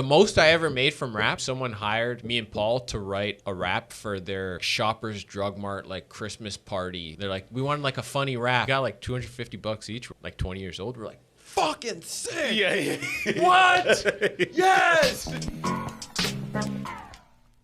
The most I ever made from rap, someone hired me and Paul to write a rap for their Shoppers Drug Mart like Christmas party. They're like, we wanted like a funny rap. We got like $250 each. We're like 20 years old. We're like, fucking sick. Yeah. What? Yes.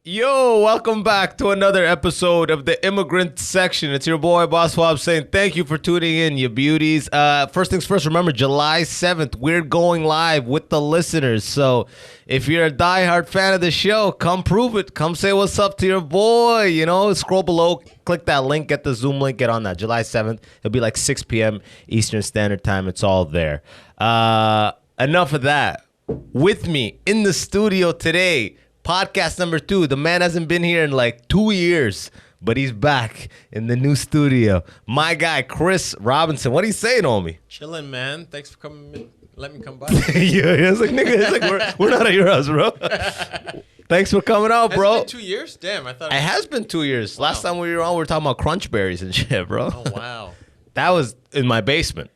Yo, welcome back to another episode of the Immigrant Section. It's your boy, Abbas Wahab, saying thank you for tuning in, you beauties. First things first, remember, July 7th, we're going live with the listeners. So if you're a diehard fan of the show, come prove it. Come say what's up to your boy. You know, scroll below, click that link, get the Zoom link, get on that. July 7th, it'll be like 6 p.m. Eastern Standard Time. It's all there. Enough of that. With me in the studio today, podcast number 2. The man hasn't been here in like 2 years, but he's back in the new studio. My guy, Chris Robinson. What are you saying, homie? Chilling, man. Thanks for coming in. Let me come by. Yeah, it's like, nigga, it's like we're not at your house, bro. Thanks for coming out, bro. Has it been 2 years? Damn, I thought it has been 2 years. Wow. Last time we were on, we were talking about crunch berries and shit, bro. Oh, wow. That was in my basement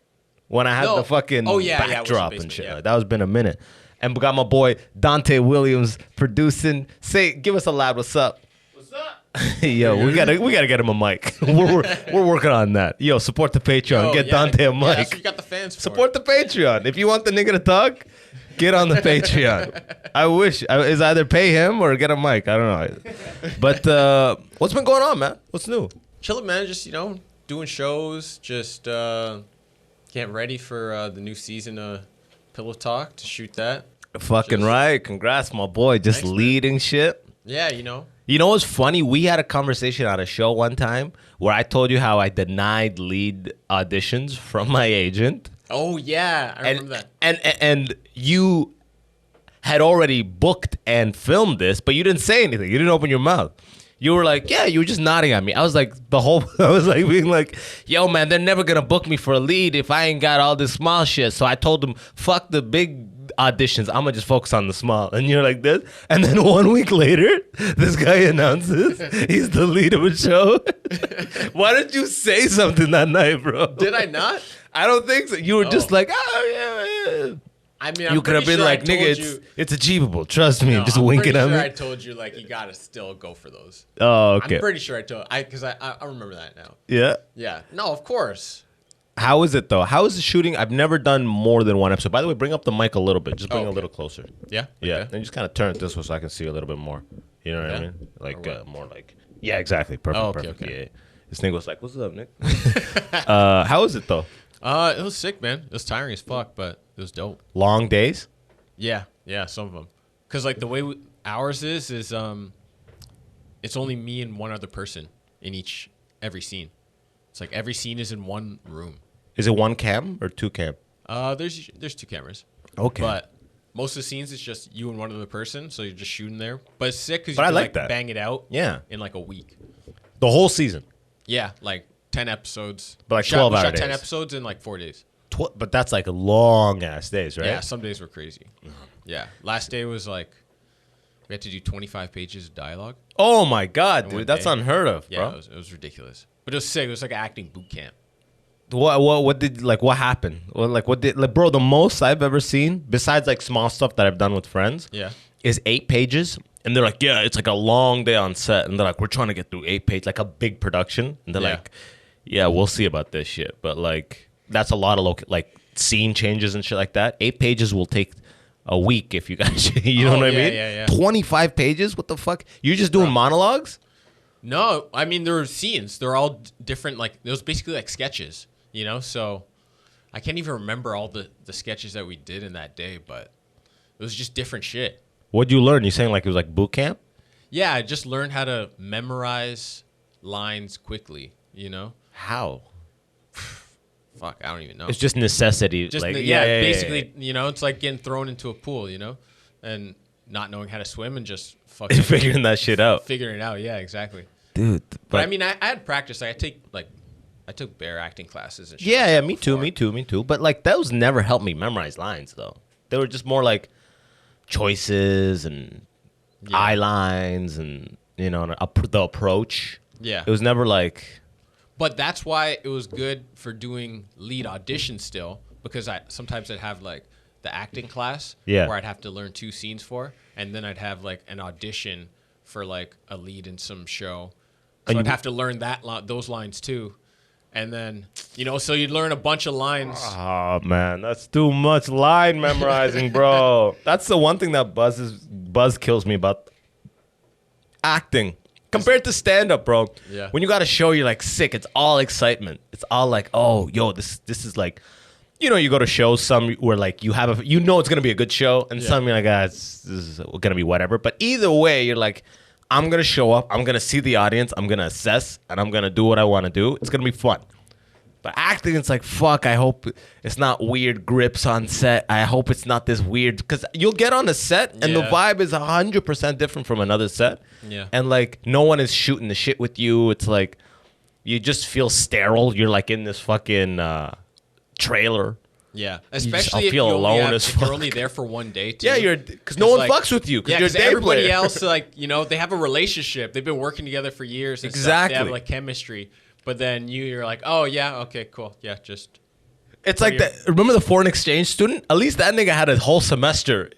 when I had the fucking backdrop and shit. Yeah. Like, that was been a minute. And we got my boy Dante Williams producing. Give us a loud what's up. What's up? Yo, we gotta get him a mic. we're working on that. Yo, support the Patreon. Get Dante a mic. Yeah, that's what you got the fans for. Support the Patreon. If you want the nigga to talk, get on the Patreon. I wish is either pay him or get a mic. I don't know. But what's been going on, man? What's new? Chilling, man. Just doing shows. Just getting ready for the new season of Pillow Talk to shoot that. Fucking right. Congrats, my boy. Just Thanks, leading shit. Yeah, You know what's funny? We had a conversation on a show one time where I told you how I denied lead auditions from my agent. Oh, yeah. I remember that. And you had already booked and filmed this, but you didn't say anything. You didn't open your mouth. You were like, yeah, you were just nodding at me. I was like, I was like being like, yo, man, they're never going to book me for a lead if I ain't got all this small shit. So I told them, fuck the big auditions. I'm going to just focus on the small. And you're like this. And then 1 week later, this guy announces he's the lead of a show. Why didn't you say something that night, bro? Did I not? I don't think so. You were just like, oh, yeah. I mean, you could have been like, nigga, it's achievable. Trust me. Just winking at me. I told you, like, you got to still go for those. Oh, okay. I'm pretty sure I told because I remember that now. Yeah? Yeah. No, of course. How is it, though? How is the shooting? I've never done more than one episode. By the way, bring up the mic a little bit. Just bring it a little closer. Yeah? Yeah. Okay. And just kind of turn it this way so I can see a little bit more. You know what I mean? Like, more like... Yeah, exactly. Perfect, perfect. Okay. Yeah. This nigga was like, what's up, Nick? How is it, though? It was sick, man. It was tiring as fuck, but it was dope. Long days? Yeah, some of them. Because, like, the way ours is it's only me and one other person in every scene. It's like every scene is in one room. Is it one cam or two cam? There's 2 cameras. Okay. But most of the scenes, it's just you and one other person, so you're just shooting there. But it's sick because you I can, like that. bang it out in like a week. The whole season? Yeah, like 10 episodes. But like 12 hours. We shot 10 episodes in like 4 days. But that's like long-ass days, right? Yeah, some days were crazy. Yeah. Last day was like, we had to do 25 pages of dialogue. Oh, my God, dude. That's unheard of, bro. Yeah, it was ridiculous. But it was sick. It was like an acting boot camp. What happened? Bro, the most I've ever seen, besides like small stuff that I've done with friends, is 8 pages. And they're like, yeah, it's like a long day on set. And they're like, we're trying to get through 8 pages, like a big production. And they're like, yeah, we'll see about this shit. But like, that's a lot of like scene changes and shit like that. 8 pages will take a week if you guys, you know what I mean? Yeah. 25 pages? What the fuck? You're just doing monologues? No, I mean, there were scenes. They're all different. Like, it was basically like sketches, So I can't even remember all the sketches that we did in that day, but it was just different shit. What'd you learn? You saying like it was like boot camp? Yeah, I just learned how to memorize lines quickly, How? Fuck, I don't even know. It's just necessity. Just like, basically, it's like getting thrown into a pool, and not knowing how to swim and just fucking figuring that shit out. Figuring it out, yeah, exactly. Dude. But I mean, I had practice. Like, I took bear acting classes and shit. Yeah, me too. But like those never helped me memorize lines though. They were just more like choices and eye lines and the approach. Yeah. It was never like. But that's why it was good for doing lead auditions still, because sometimes I'd have like the acting class. Yeah. Where I'd have to learn 2 scenes for, and then I'd have like an audition for like a lead in some show. So I'd have to learn those lines too. And then, so you'd learn a bunch of lines. Oh, man, that's too much line memorizing, bro. That's the one thing that Buzz kills me about acting. Compared to stand-up, bro. Yeah. When you got a show, you're like sick. It's all excitement. It's all like, oh, yo, this is like, you go to shows, some where like you have it's going to be a good show, and some you're like, this is going to be whatever. But either way, you're like, I'm going to show up, I'm going to see the audience, I'm going to assess, and I'm going to do what I want to do. It's going to be fun. But acting, it's like, fuck, I hope it's not weird grips on set. I hope it's not this weird, because you'll get on a set, and the vibe is 100% different from another set. Yeah. And, like, no one is shooting the shit with you. It's like, you just feel sterile. You're, like, in this fucking trailer. Yeah, especially if feel alone as fuck. You're only there for one day, too. Yeah, because no one fucks with you. Yeah, because everybody else, like, they have a relationship. They've been working together for years. And Exactly. Stuff. They have, like, chemistry. But then you're like, oh, yeah, okay, cool. Yeah, just... It's like that. Remember the foreign exchange student? At least that nigga had a whole semester.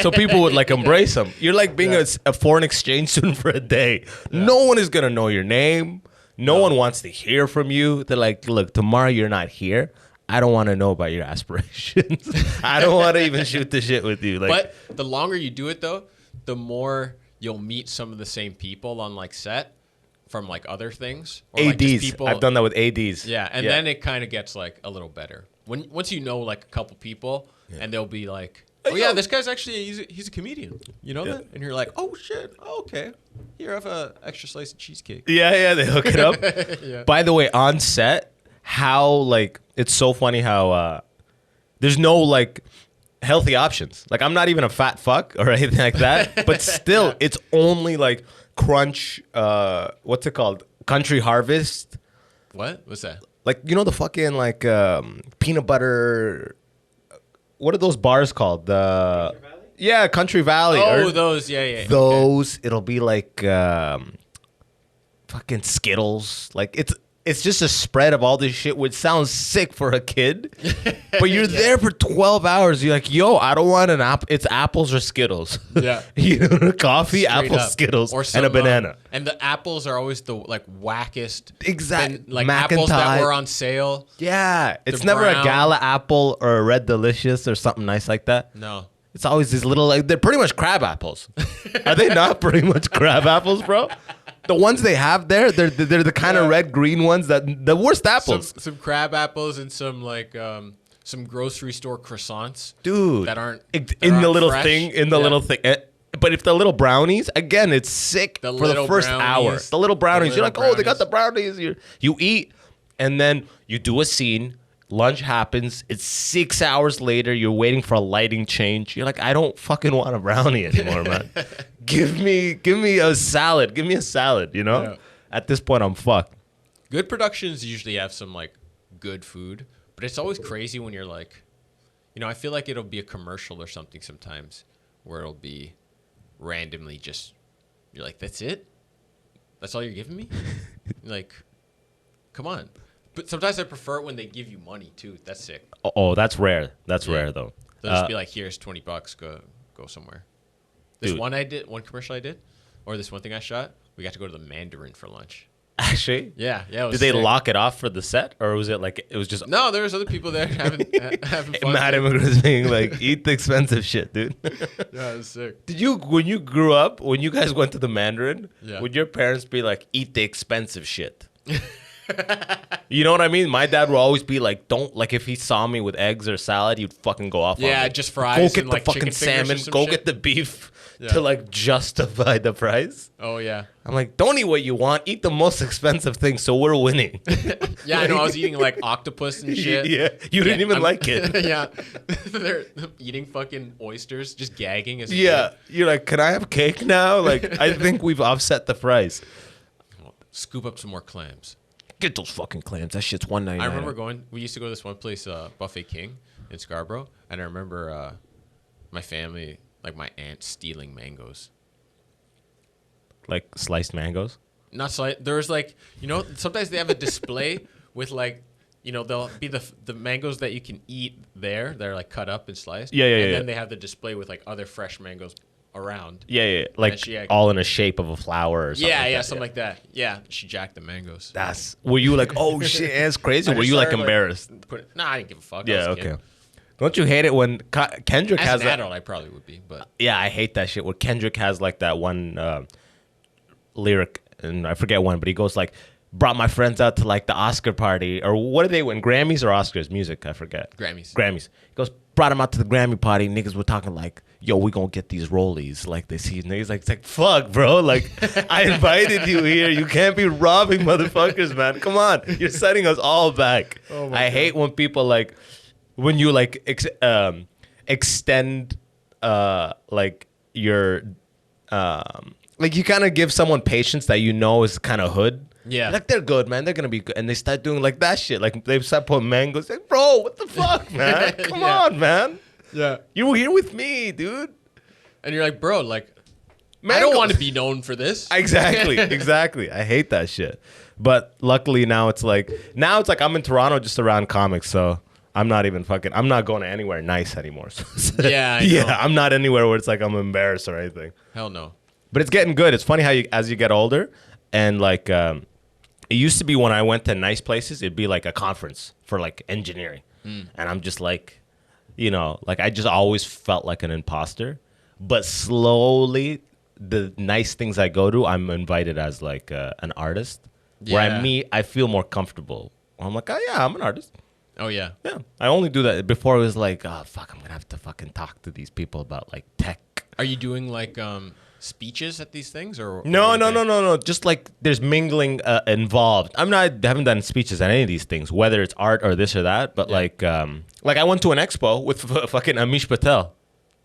So people would, like, embrace him. You're like being a foreign exchange student for a day. Yeah. No one is going to know your name. No one wants to hear from you. They're like, look, tomorrow you're not here. I don't want to know about your aspirations. I don't want to even shoot the shit with you. Like, but the longer you do it, though, the more you'll meet some of the same people on, like, set from, like, other things. Or, ADs. Like, just people. I've done that with ADs. Yeah, and then it kind of gets, like, a little better. Once you know, like, a couple people, and they'll be like, oh, yeah, this guy's actually, he's a comedian. You know that? And you're like, oh, shit. Oh, okay. Here, have a extra slice of cheesecake. Yeah, they hook it up. Yeah. By the way, on set, how, like, it's so funny how there's no, like, healthy options. Like, I'm not even a fat fuck or anything like that, but still, it's only, like, Crunch, what's it called? Country Harvest. What? What's that? Like, the fucking, like, peanut butter, what are those bars called? Country Valley? Yeah, Country Valley. Oh, those, yeah. Those, okay. It'll be like fucking Skittles. Like, it's just a spread of all this shit, which sounds sick for a kid. But you're there for 12 hours. You're like, yo, I don't want an apple. It's apples or Skittles. Yeah. Coffee, Straight apples, up. Skittles, or some, and a banana. And the apples are always the, like, wackest. Exactly. Like, apples that were on sale. Yeah. It's They're never brown. a Gala apple or a Red Delicious or something nice like that. No. It's always these little, like, they're pretty much crab apples. Are they not pretty much crab apples, bro? The ones they have there, they're the kind of red green ones that the worst apples. Some crab apples and some like some grocery store croissants, dude. That aren't in the little fresh. thing. Little thing. But if the little brownies, again, it's sick for the first hour. The little brownies, you're like, oh, they got the brownies. You eat, and then you do a scene. Lunch happens. It's 6 hours later. You're waiting for a lighting change. You're like, I don't fucking want a brownie anymore, man. Give me a salad. Give me a salad, Yeah. At this point, I'm fucked. Good productions usually have some like good food, but it's always crazy when you're like, I feel like it'll be a commercial or something sometimes where it'll be randomly just, you're like, that's it? That's all you're giving me? Like, come on. But sometimes I prefer it when they give you money too. That's sick. Oh, that's rare. That's rare though. They'll just be like, here's $20. Go somewhere. This dude. one commercial I did, or this one thing I shot, we got to go to the Mandarin for lunch. Actually? Yeah. It was Did they sick. lock it off for the set? Or was it like, it was just... No, there was other people there having fun. Mad immigrants being like, eat the expensive shit, dude. Yeah, it was sick. When you grew up, when you guys went to the Mandarin, would your parents be like, eat the expensive shit? You know what I mean? My dad would always be like, don't, like, if he saw me with eggs or salad, he'd fucking go off on me. Just fries. Go get and, the like, fucking chicken fingers salmon. or some Go shit. get the beef to, like, justify the price. Oh, yeah. I'm like, don't eat what you want. Eat the most expensive thing, so we're winning. Yeah, I know. I was eating, like, octopus and shit. Yeah, you didn't even like it. Yeah. They're eating fucking oysters, just gagging as a Yeah, kid. you're like, can I have cake now? Like, I think we've offset the price. Scoop up some more clams. Get those fucking clams. That shit's $1.99. I remember we used to go to this one place, Buffet King in Scarborough, and I remember my family, like my aunt, stealing mangoes. Like sliced mangoes? Not sliced. There was like, sometimes they have a display with like they'll be the mangoes that you can eat there. They're like cut up and sliced. Yeah. And then they have the display with like other fresh mangoes around. Yeah. Like all in a shape of a flower or something. Yeah, something like that. Yeah, she jacked the mangoes. Were you like, oh shit, that's crazy? Were you like embarrassed? Nah, I didn't give a fuck. Yeah, okay. Don't you hate it when Kendrick As has an that? adult, I probably would be, but Yeah, I hate that shit where Kendrick has like that one lyric, and I forget when, but he goes like, brought my friends out to like the Oscar party, or what do they win? Grammys or Oscars? Music, I forget. Grammys. He goes, brought them out to the Grammy party. Niggas were talking like, yo, we gonna get these rollies like this season. He's like, it's like, fuck, bro. Like, I invited you here. You can't be robbing motherfuckers, man. Come on. You're setting us all back. I hate when people like, when you like extend like your, like you kind of give someone patience that you know is kind of hood. Yeah. Like, they're good, man. They're going to be good. And they start doing like that shit. Like, they start putting mangoes. Like, bro, what the fuck, man? Come on, man. Yeah. You were here with me, dude. And you're like, bro, like, Mangoes. I don't want to be known for this. Exactly. I hate that shit. But luckily now it's like I'm in Toronto just around comics, so I'm not going to anywhere nice anymore. So, yeah, I'm not anywhere where it's like I'm embarrassed or anything. Hell no. But it's getting good. It's funny how as you get older, and like it used to be when I went to nice places, it'd be like a conference for like engineering, and I'm just like, like I just always felt like an imposter. But slowly, the nice things I go to, I'm invited as like an artist. Where I feel more comfortable. I'm like, oh yeah, I'm an artist. Oh yeah. Yeah, I only do that. Before it was like, oh fuck, I'm gonna have to fucking talk to these people about like tech. Are you doing like speeches at these things or No. Just like there's mingling involved. I haven't done speeches at any of these things, whether it's art or this or that. But like I went to an expo with fucking Amish Patel,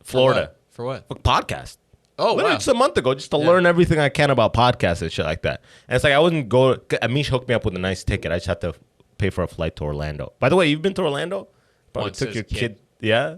Florida. For what? Podcast. Oh, literally wow. just a month ago, just to learn everything I can about podcasts and shit like that. And it's like I wouldn't go. Amish hooked me up with a nice ticket. I just had to pay for a flight to Orlando. By the way, you've been to Orlando? Probably Once took as your a kid. Yeah.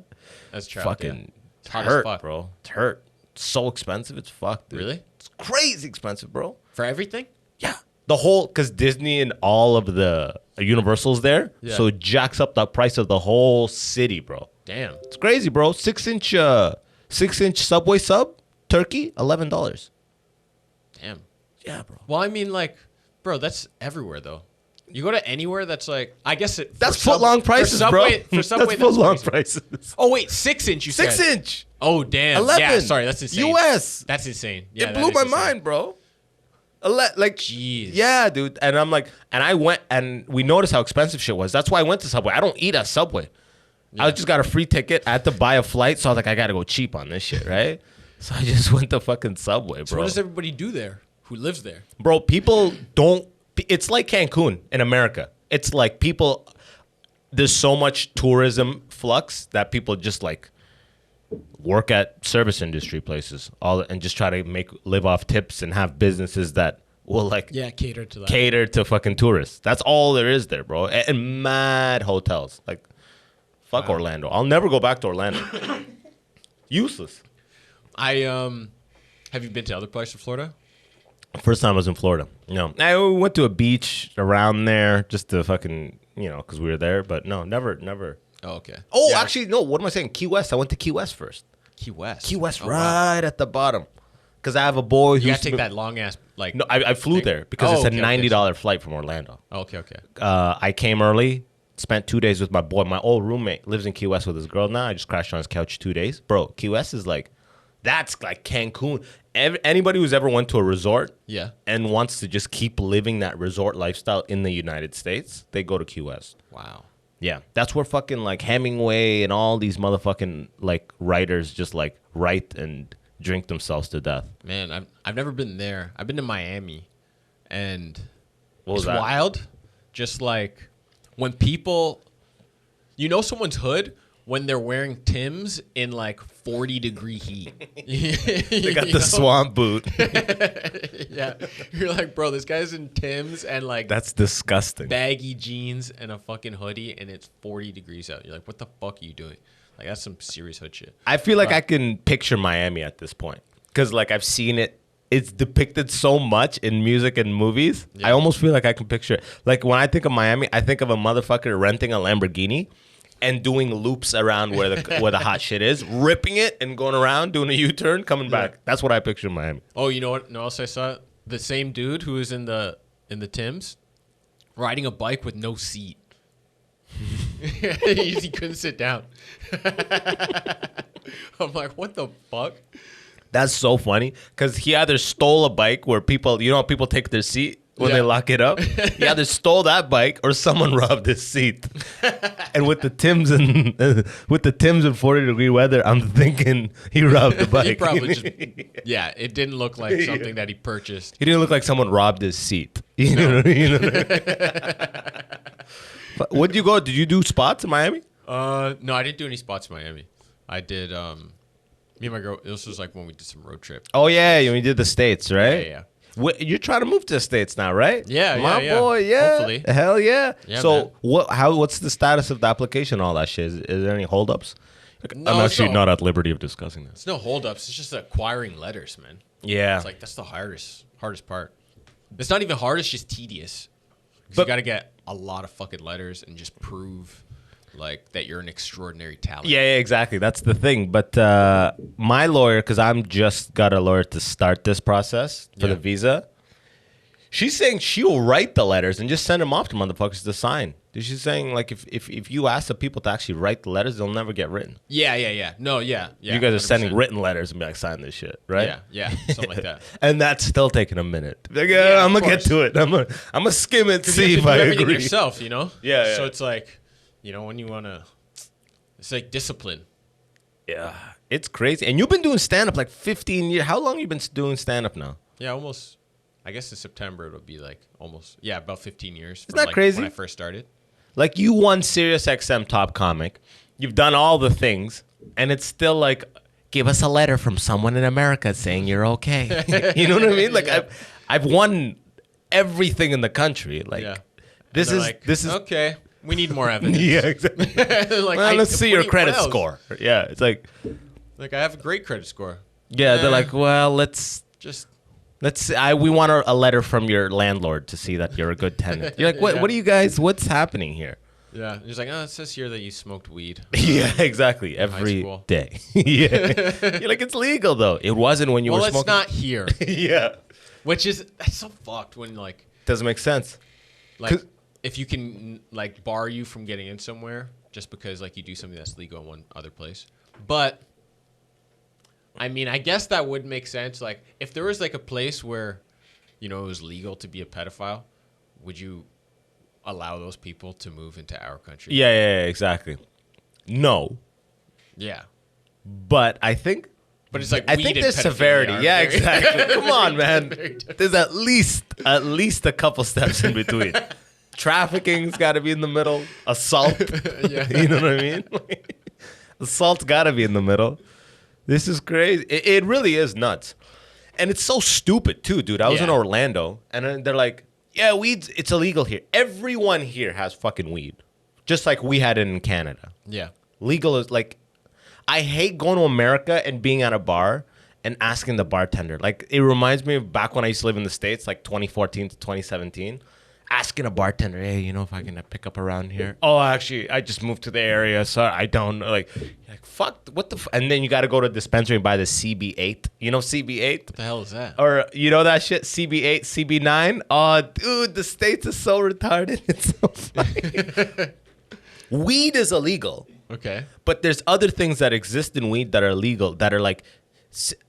That's true. Fucking It's hard hurt, as fuck. bro. It's hurt. It's so expensive. It's fucked, dude. Really? It's crazy expensive, bro. For everything? Yeah. The whole, because Disney and all of the Universal's there, so it jacks up the price of the whole city, bro. Damn. It's crazy, bro. 6-inch Subway sub, turkey, $11. Damn. Yeah, bro. Well, I mean, like, bro, that's everywhere though. You go to anywhere that's like, I guess that's foot-long prices, bro. For Subway, that's foot-long crazy. prices. Oh wait, 6-inch. You said 6-inch. Oh damn. 11. Yeah, sorry, that's insane. US. That's insane. Yeah, It that blew is my insane. mind, bro. Like, Jeez. yeah, dude. And I'm like, and I went, and we noticed how expensive shit was. That's why I went to Subway. I don't eat at Subway. I just got a free ticket. I had to buy a flight, so I was like, I gotta go cheap on this shit, right? So I just went to fucking Subway, bro. So what does everybody do there who lives there? Bro, people don't. It's like Cancun in America. It's like people. There's so much tourism flux that people just like work at service industry places, and just try to live off tips and have businesses that will like cater to that. cater to fucking tourists. That's all there is there, bro. And mad hotels. Like, fuck Orlando. I'll never go back to Orlando. Useless. Have you been to other places in Florida? First time I was in Florida. No. I went to a beach around there just to fucking, because we were there. But no, never. Oh, okay. Oh, Yeah. actually, no. What am I saying? Key West. I went to Key West first. Key West. Key West, Oh, wow. right at the bottom. Because I have a boy who's... You gotta take that long ass like. No, I flew there because it's a okay, $90 flight from Orlando. Okay. I came early, spent 2 days with my boy. My old roommate lives in Key West with his girl now. I just crashed on his couch 2 days. Bro, Key West is like... That's like Cancun. Anybody who's ever went to a resort and wants to just keep living that resort lifestyle in the United States, they go to Key West. Wow. Yeah. That's where fucking like Hemingway and all these motherfucking like writers just like write and drink themselves to death. Man, I've never been there. I've been to Miami, and What was it's that? wild. Just like when people, someone's hood when they're wearing Timbs in like 40-degree heat. They got the swamp boot. Yeah, you're like, bro, this guy's in Timbs and like That's disgusting. baggy jeans and a fucking hoodie, and it's 40 degrees out. You're like, what the fuck are you doing? Like, that's some serious hood shit. I feel like I can picture Miami at this point because like I've seen it it's depicted so much in music and movies. I almost feel like I can picture it. Like when I think of Miami, I think of a motherfucker renting a Lamborghini and doing loops around where the hot shit is, ripping it and going around, doing a U-turn, coming back. That's what I picture in Miami. Oh, you know what? No else I saw? The same dude who was in the Timbs riding a bike with no seat. He couldn't sit down. I'm like, what the fuck? That's so funny because he either stole a bike where people, you know, people take their seat when they lock it up. He either stole that bike or someone robbed his seat. And with the Timbs and 40-degree weather, I'm thinking he robbed the bike. He probably just, it didn't look like something that he purchased. He didn't look like someone robbed his seat. You know what I mean? Where'd you go? Did you do spots in Miami? No, I didn't do any spots in Miami. I did. Me and my girl. This was like when we did some road trip. Oh yeah, you did the States, right? Yeah. You're trying to move to the States now, right? Yeah, my boy. Yeah, hopefully. Hell yeah. So man. what's the status of the application? All that shit. Is there any holdups? No, I'm actually not at liberty of discussing that. It's no holdups. It's just acquiring letters, man. Yeah. It's like that's the hardest part. It's not even hard. It's just tedious. But you got to get a lot of fucking letters and just prove like that you're an extraordinary talent. Yeah, exactly. That's the thing. But my lawyer, because I'm just got a lawyer to start this process for the visa, she's saying she'll write the letters and just send them off to motherfuckers to sign. She's saying like if you ask the people to actually write the letters, they'll never get written. Yeah. No, yeah. You guys are 100%. sending written letters and be like, sign this shit, right? Yeah, something like that. And that's still taking a minute. Like, I'm gonna get to it. I'm gonna skim it, see if I agree. Yourself, you know. Yeah. So it's like, you know, when you wanna, it's like discipline. Yeah, it's crazy. And you've been doing stand up like 15 years. How long have you been doing stand up now? Yeah, almost. I guess in September it'll be like almost. Yeah, about 15 years. Isn't that like crazy? When I first started. Like you won Sirius XM Top Comic. You've done all the things, and it's still like, give us a letter from someone in America saying you're okay. You know what I mean? Like I've won everything in the country. Like this is okay. We need more evidence. Yeah, exactly. Like, well, let's see your credit score. Yeah, it's like I have a great credit score. Yeah, they're like, well, let's. We want a letter from your landlord to see that you're a good tenant. You're like, what? What do you guys? What's happening here? Yeah, he's like, it says here that you smoked weed. Yeah, exactly. Every day. Yeah, you're like, it's legal though. It wasn't when you were smoking. Well, it's not here. Yeah, that's so fucked when like doesn't make sense. Like if you can like bar you from getting in somewhere just because like you do something that's legal in one other place, but. I mean, I guess that would make sense. Like, if there was like a place where, you know, it was legal to be a pedophile, would you allow those people to move into our country? Yeah, exactly. No. Yeah. But I think. But it's like I think there's severity. Yeah, exactly. Come on, man. There's at least a couple steps in between. Trafficking's got to be in the middle. Assault. You know what I mean? Assault's got to be in the middle. This is crazy. It really is nuts. And it's so stupid, too, dude. I was in Orlando, and they're like, yeah, weed's, it's illegal here. Everyone here has fucking weed, just like we had it in Canada. Yeah. Legal is like, I hate going to America and being at a bar and asking the bartender. Like, it reminds me of back when I used to live in the States, like 2014 to 2017. Asking a bartender, hey, you know if I can pick up around here? Oh, actually, I just moved to the area, so I don't know. Like fuck, what the and then you got to go to a dispensary and buy the CB8. You know CB8? What the hell is that? Or you know that shit, CB8, CB9? Oh, dude, the States is so retarded. It's so funny. Weed is illegal. Okay. But there's other things that exist in weed that are legal, that are like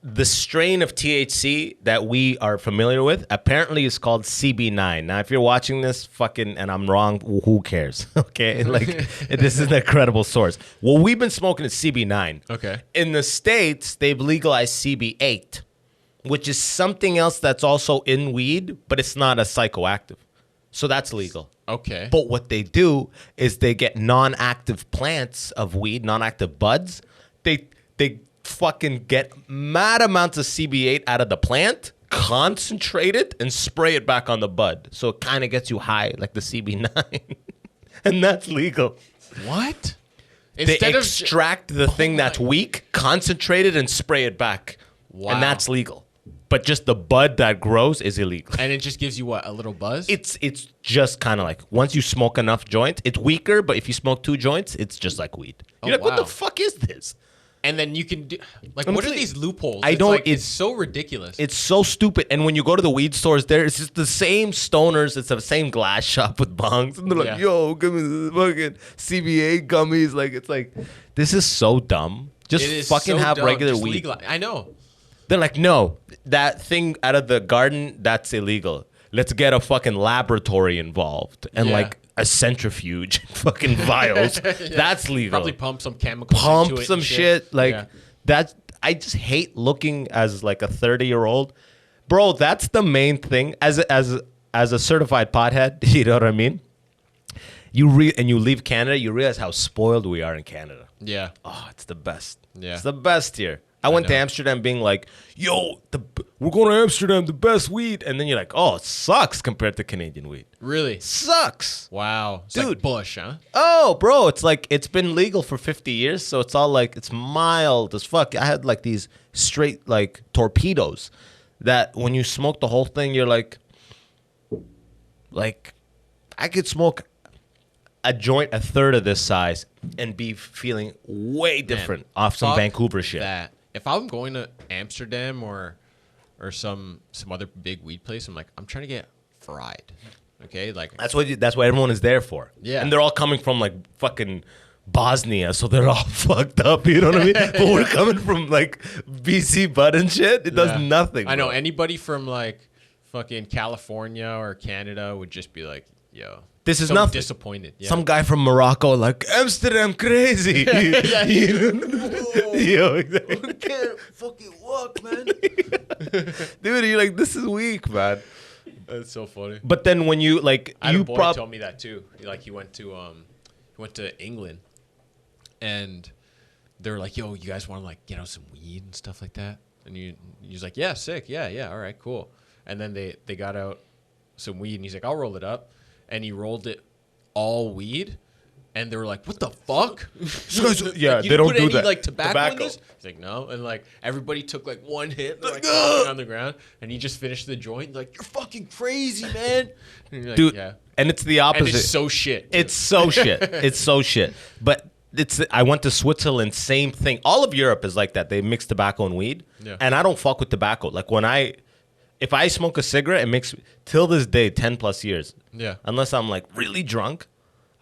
the strain of THC that we are familiar with apparently is called CB9. Now, if you're watching this fucking and I'm wrong, who cares? Okay, like this is an incredible source. What we've been smoking is CB9. Okay. In the States, they've legalized CB8, which is something else that's also in weed, but it's not a psychoactive. So that's legal. Okay. But what they do is they get non-active plants of weed, non-active buds. They fucking get mad amounts of CB8 out of the plant, concentrate it, and spray it back on the bud. So it kind of gets you high, like the CB9. And that's legal. What? They extract the thing that's weak, concentrate it, and spray it back. Wow. And that's legal. but just the bud that grows is illegal. And it just gives you what, a little buzz? It's just kind of like once you smoke enough joints, it's weaker. But if you smoke 2 joints, it's just like weed. You're like, what the fuck is this? And then you can do like, what are these loopholes? It's so ridiculous. It's so stupid. And when you go to the weed stores, there it's just the same stoners. It's the same glass shop with bongs, and they're like, "Yo, give me the fucking CBA gummies." Like it's like, this is so dumb. Just fucking have regular weed. I know. They're like, no, that thing out of the garden, that's illegal. Let's get a fucking laboratory involved and like a centrifuge, fucking vials. That's legal. Probably pump some chemicals. Pump into it some shit. Like that. I just hate looking as like a 30-year-old, bro. That's the main thing. As a certified pothead, you know what I mean. You leave Canada, you realize how spoiled we are in Canada. Yeah. Oh, it's the best. Yeah. It's the best here. I went to Amsterdam being like, yo, we're going to Amsterdam, the best weed. And then you're like, oh, it sucks compared to Canadian weed. Really? Sucks. Wow. It's dude. like Bush, huh? Oh, bro. It's like, it's been legal for 50 years. So it's all like, it's mild as fuck. I had like these straight like torpedoes that when you smoke the whole thing, you're like I could smoke a joint a third of this size and be feeling way different off some Vancouver shit. That. If I'm going to Amsterdam or some other big weed place, I'm like, I'm trying to get fried. Okay, like that's what everyone is there for. Yeah, and they're all coming from like fucking Bosnia, so they're all fucked up. You know what I mean? But we're coming from like BC Bud and shit. It does nothing. I know anybody from like fucking California or Canada would just be like, yo. This is nothing. Disappointed. Yeah. Some guy from Morocco, like Amsterdam, crazy. Yo, exactly. I can't fucking walk, man. Dude, you're like, this is weak, man. That's so funny. But then when you like, I had a boy told me that too. Like he went to England, and they were like, "Yo, you guys want to like get out some weed and stuff like that?" And he was like, "Yeah, sick. Yeah, all right, cool." And then they got out some weed, and he's like, "I'll roll it up." And he rolled it all weed, and they were like, "What the fuck?" Yeah, they don't do any, that. Like tobacco in this? He's like, "No," and like everybody took like one hit, like on the ground, and he just finished the joint. Like, "You're fucking crazy, man." And you're like, dude. Yeah. And it's the opposite. And it's so shit. It's so shit. It's so shit. But I went to Switzerland, same thing. All of Europe is like that. They mix tobacco and weed, and I don't fuck with tobacco. Like if I smoke a cigarette, it makes till this day 10 plus years. Yeah. Unless I'm like really drunk,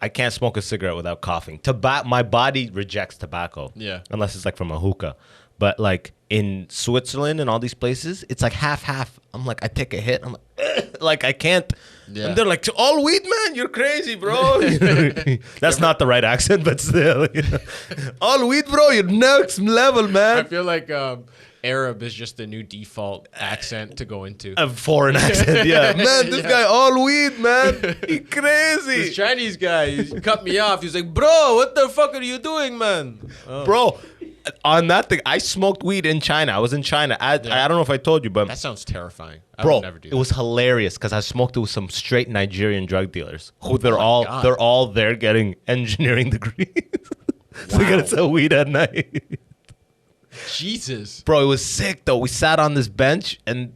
I can't smoke a cigarette without coughing. My body rejects tobacco. Yeah. Unless it's like from a hookah. But like in Switzerland and all these places, it's like half. I'm like, I take a hit. I'm like, ugh. Like I can't. Yeah. And they're like, all weed, man, you're crazy, bro. That's not the right accent, but still. You know? All weed, bro, you're next level, man. I feel like Arab is just the new default accent to go into. A foreign accent, yeah. Man, this guy all weed, man. He crazy. This Chinese guy, he cut me off. He's like, bro, what the fuck are you doing, man? Oh. Bro, on that thing, I smoked weed in China. I was in China. I don't know if I told you, but that sounds terrifying. I bro, would never do that. It was hilarious because I smoked it with some straight Nigerian drug dealers who they're all there getting engineering degrees. So they gotta sell weed at night. Jesus. Bro, it was sick though. We sat on this bench and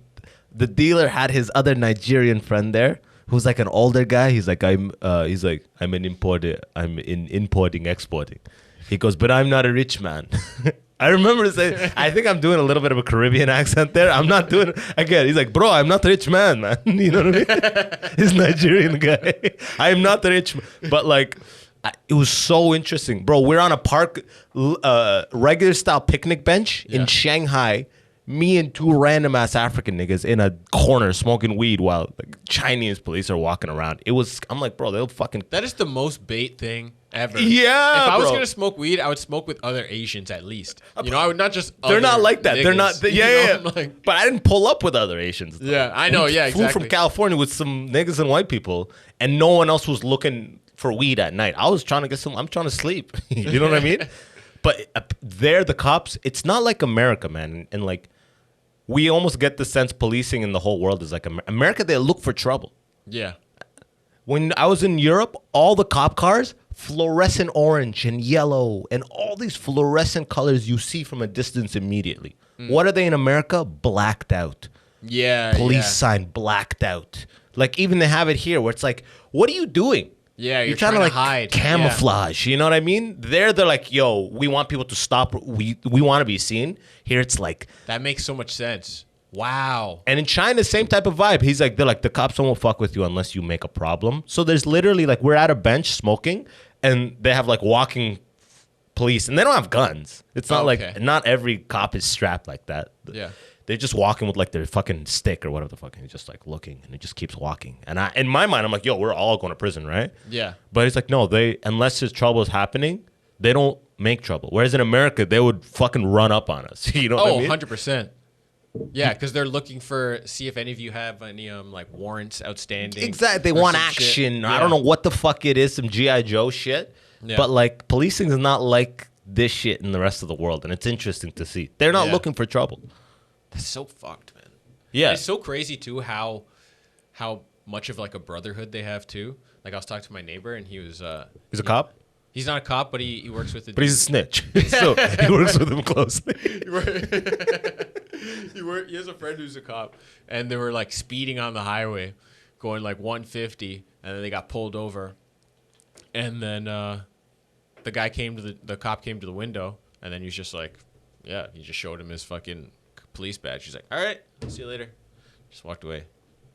the dealer had his other Nigerian friend there who's like an older guy. He's like, I'm an importer. I'm in importing, exporting. He goes, but I'm not a rich man. I remember saying, I think I'm doing a little bit of a Caribbean accent there. I'm not doing it again. He's like, bro, I'm not a rich man, man. You know what I mean? He's Nigerian guy. I am not a rich man. But like, it was so interesting, bro. We're on a park, regular style picnic bench in Shanghai. Me and 2 random ass African niggas in a corner smoking weed while like Chinese police are walking around. I'm like, bro, they'll fucking. That is the most bait thing ever. Yeah, if I was gonna smoke weed, I would smoke with other Asians at least. You know, I would not just. They're not like that. Niggas, they're not. Yeah. Like, but I didn't pull up with other Asians. Though. Yeah, I know. Yeah, exactly. Flew from California with some niggas and white people, and no one else was looking for weed at night. I was trying to get some. I'm trying to sleep. You know what I mean? But there, the cops. It's not like America, man, and like. We almost get the sense policing in the whole world is like America. They look for trouble. Yeah. When I was in Europe, all the cop cars, fluorescent orange and yellow and all these fluorescent colors you see from a distance immediately. What are they in America? Blacked out. Yeah. Police sign blacked out. Like even they have it here where it's like, what are you doing? Yeah, you're trying to like hide. camouflage. You know what I mean? They're like, yo, we want people to stop. We want to be seen. Here it's like That makes so much sense. Wow. And in China, same type of vibe. They're like, the cops won't fuck with you unless you make a problem. So there's literally like, we're at a bench smoking and they have like walking police and they don't have guns. It's not like, not every cop is strapped like that. Yeah. They're just walking with like their fucking stick or whatever the fuck. And he's just like looking and he just keeps walking. And in my mind, I'm like, yo, we're all going to prison, right? Yeah. But he's like, no, unless there's trouble is happening, they don't make trouble. Whereas in America, they would fucking run up on us. You know what I mean? 100%. Yeah, because they're looking see if any of you have any like warrants outstanding. Exactly. They want action. Yeah. I don't know what the fuck it is, some G.I. Joe shit. Yeah. But like policing is not like this shit in the rest of the world. And it's interesting to see. They're not looking for trouble. That's so fucked, man. Yeah. And it's so crazy too how much of like a brotherhood they have too. Like I was talking to my neighbor and he was he's a cop? He's not a cop, but he works with But he's a snitch. So he works with him closely. He has a friend who's a cop, and they were like speeding on the highway, going like 150, and then they got pulled over, and then the cop came to the window, and then he's just like, yeah, he just showed him his fucking police badge. He's like, all right, I'll see you later. Just walked away,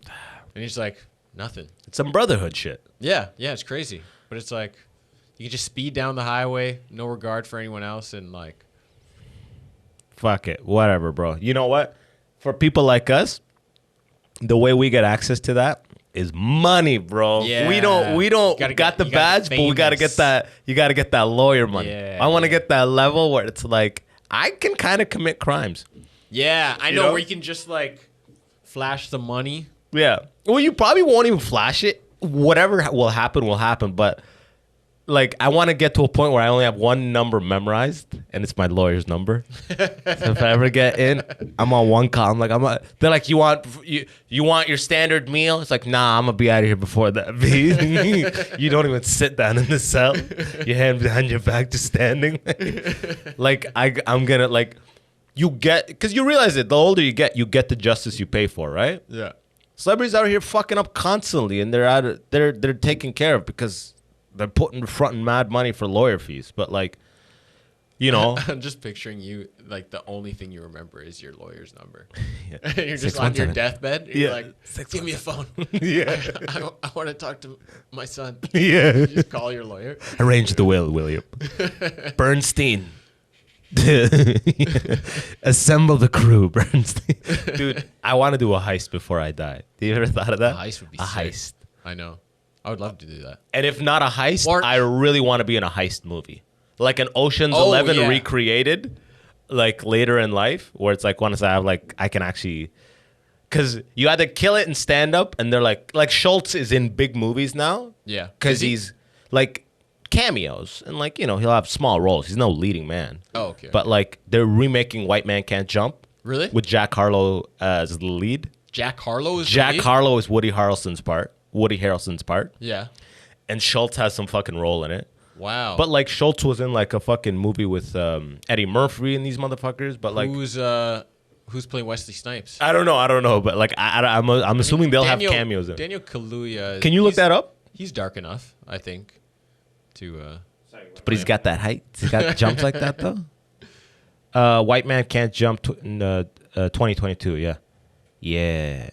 and he's like, nothing. It's some brotherhood shit. Yeah, it's crazy, but it's like you can just speed down the highway, no regard for anyone else, and like. Fuck it. Whatever, bro. You know what? For people like us, the way we get access to that is money, bro. Yeah. We don't got the badge, but we gotta get that. You gotta get that lawyer money. Yeah, I want to get that level where it's like I can kind of commit crimes. Yeah, I know where you can just like flash the money. Yeah. Well, you probably won't even flash it. Whatever will happen. But like, I want to get to a point where I only have one number memorized, and it's my lawyer's number. So if I ever get in, I'm on one call. I'm like, they're like, you want your standard meal? It's like, nah, I'm gonna be out of here before that. You don't even sit down in the cell. Your hand behind your back, just standing. Like, I'm gonna like, because you realize it. The older you get the justice you pay for, right? Yeah. Celebrities out here fucking up constantly, and they're taken care of because they're fronting mad money for lawyer fees. But like, you know, I'm just picturing you like the only thing you remember is your lawyer's number. Yeah. You're just on your deathbed. You're like, give me a phone. Yeah. I want to talk to my son. Yeah. You just call your lawyer. Arrange the will, William. Bernstein. Assemble the crew, Bernstein. Dude, I want to do a heist before I die. Do you ever thought of that? A heist would be a sick. heist. I know. I would love to do that. And if not a heist, I really want to be in a heist movie. Like an Ocean's 11 recreated, like later in life, where it's like once I have like, I can actually, because you either kill it and stand up, and they're like Schultz is in big movies now. Yeah. Because he's like cameos, and like, you know, he'll have small roles. He's no leading man. Oh, okay. But like they're remaking White Man Can't Jump. Really? With Jack Harlow as the lead. Jack Harlow is Jack Harlow is Woody Harrelson's part. Yeah. And Schultz has some fucking role in it. Wow. But like Schultz was in like a fucking movie with Eddie Murphy and these motherfuckers. But like who's playing Wesley Snipes? I don't know. But like I'm assuming they'll have cameos in it. Daniel Kaluuya. Can you look that up? He's dark enough, I think, to. But he's got that height. He's got jumps like that though. White Man Can't Jump in 2022. Yeah. Yeah.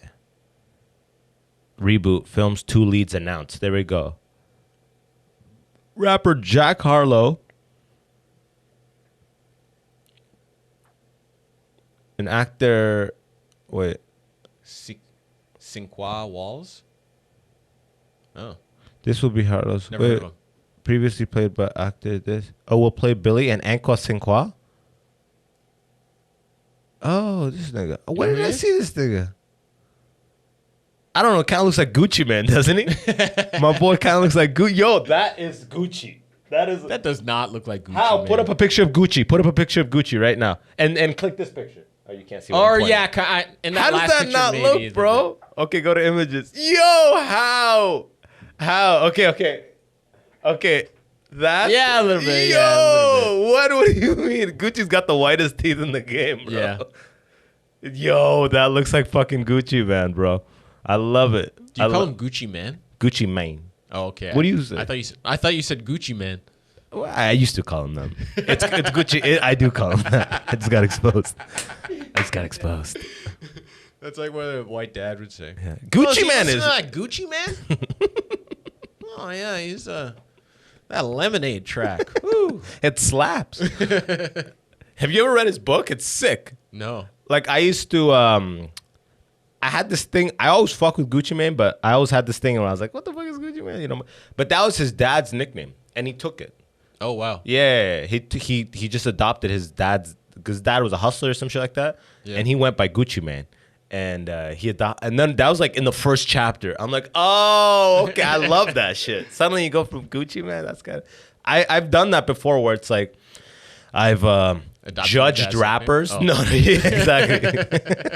Reboot films 2 leads announced. There we go. Rapper Jack Harlow, an actor. Wait, Cinqua Walls. Oh, this will be Harlow's. Never heard of him. Previously played by actor. Will play Billy and Anqua Cinqua. Oh, this nigga. Where did I see this nigga? I don't know. Kind of looks like Gucci Man, doesn't he? My boy kind of looks like Gucci. Yo, that is Gucci. That does not look like Gucci. How? Man. Put up a picture of Gucci. Put up a picture of Gucci right now, and click this picture. Oh, you can't see. Or yeah, how does that not look, bro? Okay, go to images. Yo, how? Okay. That. Yeah, a little bit. Yo, yeah, a little bit. what do you mean? Gucci's got the whitest teeth in the game, bro. Yeah. Yo, that looks like fucking Gucci man, bro. I love it. Do you call him Gucci man? Gucci Mane? Oh, okay. What do you say? I thought you said Gucci man. Well, I used to call him them. It's Gucci. I do call him that. I just got exposed. That's like what a white dad would say. Yeah. Gucci man is Gucci man. Oh yeah, he's that Lemonade track. Woo. It slaps. Have you ever read his book? It's sick. No. Like I used to. I had this thing. I always fuck with Gucci Mane, but I always had this thing where I was like, "What the fuck is Gucci Mane?" You know. But that was his dad's nickname, and he took it. Oh wow. Yeah, he just adopted his dad's because his dad was a hustler or some shit like that, Yeah. and he went by Gucci Mane, and and then that was like in the first chapter. I'm like, oh, okay, I love that shit. Suddenly you go from Gucci Mane. That's kind of I've done that before where it's like I've judged rappers. Oh. No, yeah, exactly.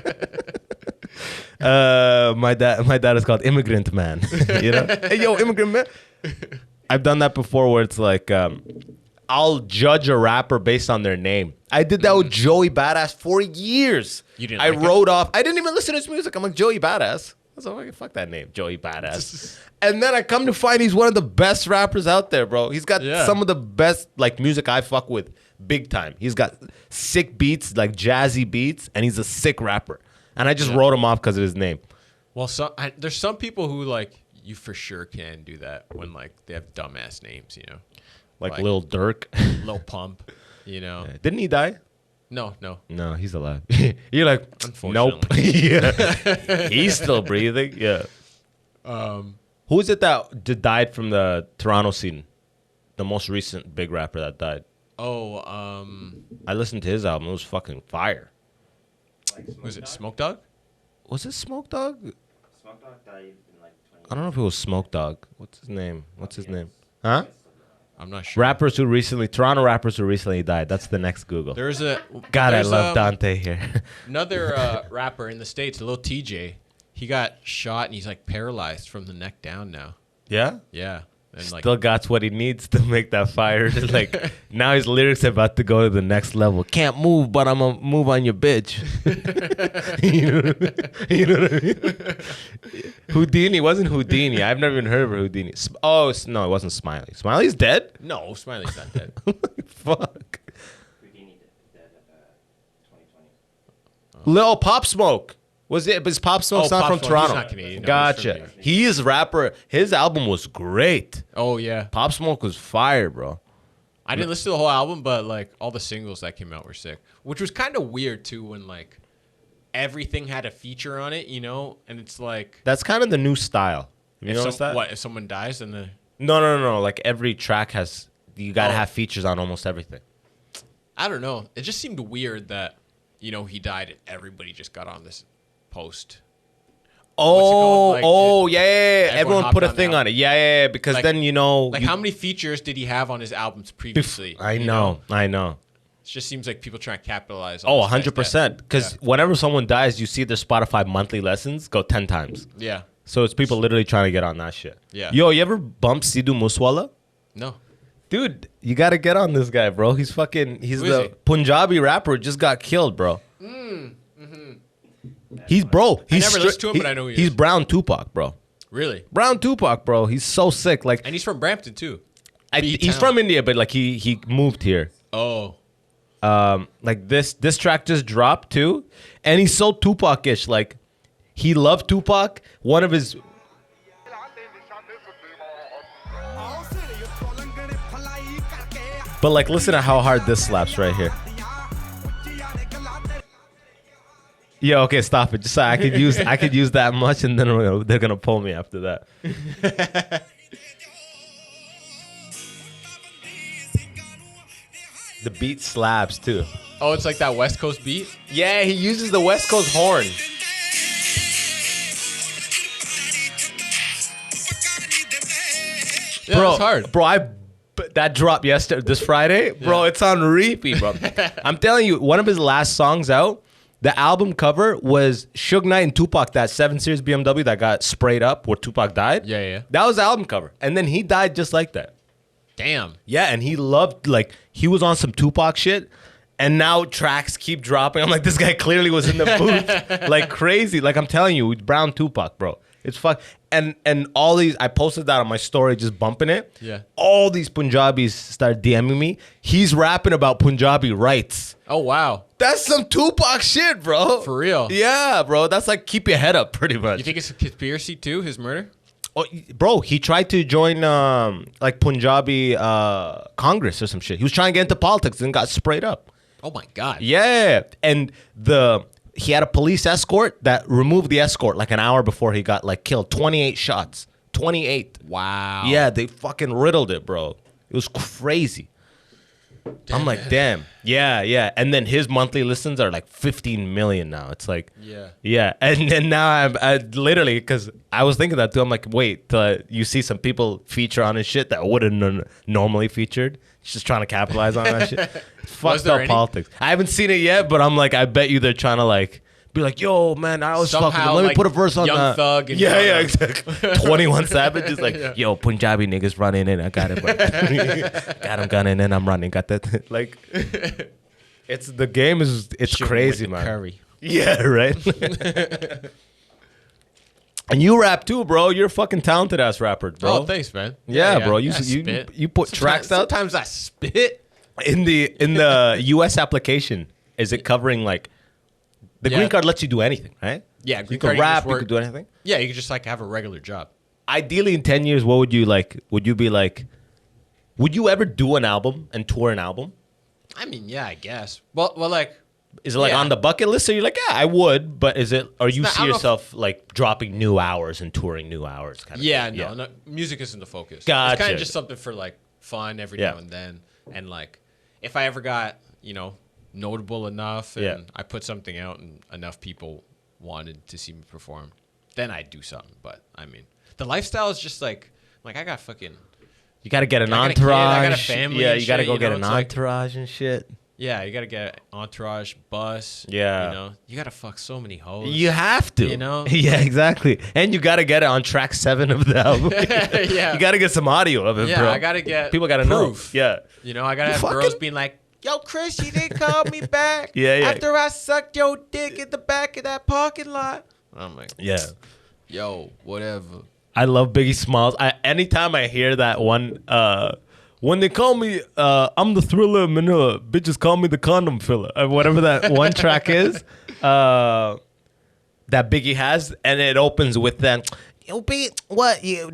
My dad is called Immigrant Man. You know, hey yo, Immigrant Man. I've done that before where it's like I'll judge a rapper based on their name. I did that with Joey Badass for years. You didn't I like wrote off. I didn't even listen to his music. I'm like, Joey Badass. I was like, fuck that name, Joey Badass. And then I come to find he's one of the best rappers out there, bro. He's got some of the best like music I fuck with big time. He's got sick beats, like jazzy beats, and he's a sick rapper. And I just wrote him off because of his name. Well, there's some people who like you for sure can do that when like they have dumbass names, you know, Like Lil Durk. Lil Pump, you know. Didn't he die? No. No, he's alive. You're like, nope. Unfortunately. Yeah. He's still breathing. Yeah. Who is it that died from the Toronto scene? The most recent big rapper that died. Oh, I listened to his album. It was fucking fire. was it Smoke Dog? Was it Smoke Dogg? Smoke Dog died in like 20 I don't know if it was Smoke Dogg. What's his name? Huh? I'm not sure. Toronto rappers who recently died. That's the next Google. There's God, I love Dante here. another rapper in the States, Lil TJ. He got shot and he's like paralyzed from the neck down now. Yeah? Yeah. And like Still got what he needs to make that fire. Like now his lyrics are about to go to the next level. Can't move, but I'm gonna move on your bitch. you know what I mean? Houdini wasn't Houdini. I've never even heard of Houdini. No, it wasn't Smiley. Smiley's dead? no, Smiley's not dead. Fuck. Houdini dead at 2020. Lil Pop Smoke. Was it? But Pop Smoke's not Pop from Smoke, Toronto. he's not Canadian. No, he's Gotcha. from here. He is a rapper. His album was great. Oh yeah. Pop Smoke was fire, bro. I didn't listen to the whole album, but like all the singles that came out were sick. Which was kind of weird too when like everything had a feature on it, you know? And it's like That's kind of the new style. You notice that? What, if someone dies and the No. Like every track has, you gotta Oh. have features on almost everything. I don't know. It just seemed weird that, you know, he died and everybody just got on this post. Yeah. Everyone hopped put a on thing the on it. Yeah. Because Like- then, you know. Like how many features did he have on his albums previously? I you know. It just seems like people trying to capitalize on Oh, this guy's 100%. death. Because whenever someone dies, you see their Spotify monthly lessons go 10 times. Yeah. So it's people literally trying to get on that shit. Yeah. Yo, you ever bump Sidhu Moosewala? No. Dude, you got to get on this guy, bro. He's Who the is he? Punjabi rapper who just got killed, bro. He's I never listened to him, but I know who he he's is. Brown Tupac, bro. Really? Brown Tupac, bro. He's so sick. Like And he's from Brampton too. he's B-town. from India, but like he moved here. Oh. Like this track just dropped too, and he's so Tupac-ish. Like he loved Tupac. One of his But like listen to how hard this slaps right here. Yeah, okay, stop it. Just so I could use that much, and then they're gonna pull me after that. The beat slaps too. Oh, it's like that West Coast beat? Yeah, he uses the West Coast horn. Yeah, Bro, it's hard. Bro, that dropped this Friday. Bro, it's on repeat, bro. I'm telling you, one of his last songs out, the album cover was Suge Knight and Tupac, that 7 Series BMW that got sprayed up where Tupac died. Yeah. That was the album cover. And then he died just like that. Damn. Yeah, and he loved, like, he was on some Tupac shit. And now tracks keep dropping. I'm like, this guy clearly was in the booth like crazy. Like I'm telling you, Brown Tupac, bro. It's fuck. And all these, I posted that on my story, just bumping it. Yeah. All these Punjabis start DMing me. He's rapping about Punjabi rights. Oh, wow. That's some Tupac shit, bro. For real? Yeah, bro. That's like keep your head up, pretty much. You think it's a conspiracy too, his murder? Oh, bro, he tried to join like Punjabi Congress or some shit. He was trying to get into politics and got sprayed up. Oh, my God. Yeah, and he had a police escort that removed the escort like an hour before he got like killed. 28 shots. 28. Wow. Yeah, they fucking riddled it, bro. It was crazy. I'm like, damn. Yeah. And then his monthly listens are like 15 million now. It's like, yeah. And then now I literally, because I was thinking that too. I'm like, wait, till you see some people feature on his shit that wouldn't normally featured. He's just trying to capitalize on that shit. Fucked up politics. I haven't seen it yet, but I'm like, I bet you they're trying to like be like, yo, man, I was fucking. Let me put a verse on Young that. Thug. And Yeah, exactly. 21 Savage is like, yo, Punjabi niggas running in. I got it, bro. Got him gunning in. I'm running. Got that. Like, it's the game is it's Shooting crazy, with the man. Curry. Yeah, right. And you rap too, bro. You're a fucking talented ass rapper, bro. Oh, thanks, man. Yeah, bro. You put Sometimes, tracks out. Sometimes I spit. In the U.S. application, is it covering like the green card lets you do anything, right? Yeah, you can rap, you can do anything. Yeah, you can just like have a regular job. Ideally, in 10 years, what would you like? Would you be like? Would you ever do an album and tour an album? I mean, yeah, I guess. Well, like, is it like on the bucket list? Or you're like, yeah, I would, but is it? Or you see yourself like dropping new hours and touring new hours? Kind of yeah, no, music isn't the focus. Gotcha. It's kind of just something for like fun every now and then, and like if I ever got notable enough and I put something out and enough people wanted to see me perform, then I'd do something. But I mean, the lifestyle is just like I got fucking. You got to get an entourage. I got a family. Yeah, you got to go shit, get an entourage and shit. Yeah, you got to get an entourage, bus. Yeah. You got to fuck so many hoes. You have to. Yeah, exactly. And you got to get it on track 7 of the album. Yeah. You got to get some audio of it, yeah, bro. I got to get people got to know. Yeah. I got to have girls being like, yo, Chris, you didn't call me back. Yeah. After I sucked your dick in the back of that parking lot. I'm like, yeah. Yo, whatever. I love Biggie Smalls. Anytime I hear that one, when they call me, I'm the Thriller of Manila. Bitches call me the condom filler. Whatever that one track is, that Biggie has, and it opens with that. Yo, Biggie, what? You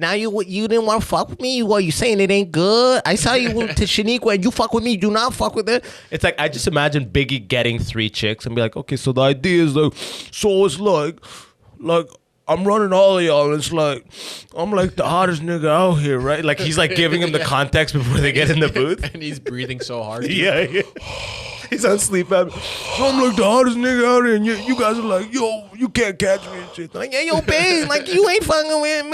didn't want to fuck with me? What, you saying it ain't good? I saw you to Shaniqua and you fuck with me. You do not fuck with it. It's like, I just imagine Biggie getting 3 chicks and be like, okay, so the idea is like, so it's like, I'm running all of y'all, and it's like, I'm like the hottest nigga out here, right? Like, he's like giving him the context before they get in the booth. And he's breathing so hard. Yeah. He's on sleep apnea. So I'm like the hottest nigga out here, and you guys are like, yo, you can't catch me and shit. Like, yeah, yo, babe, like, you ain't fucking with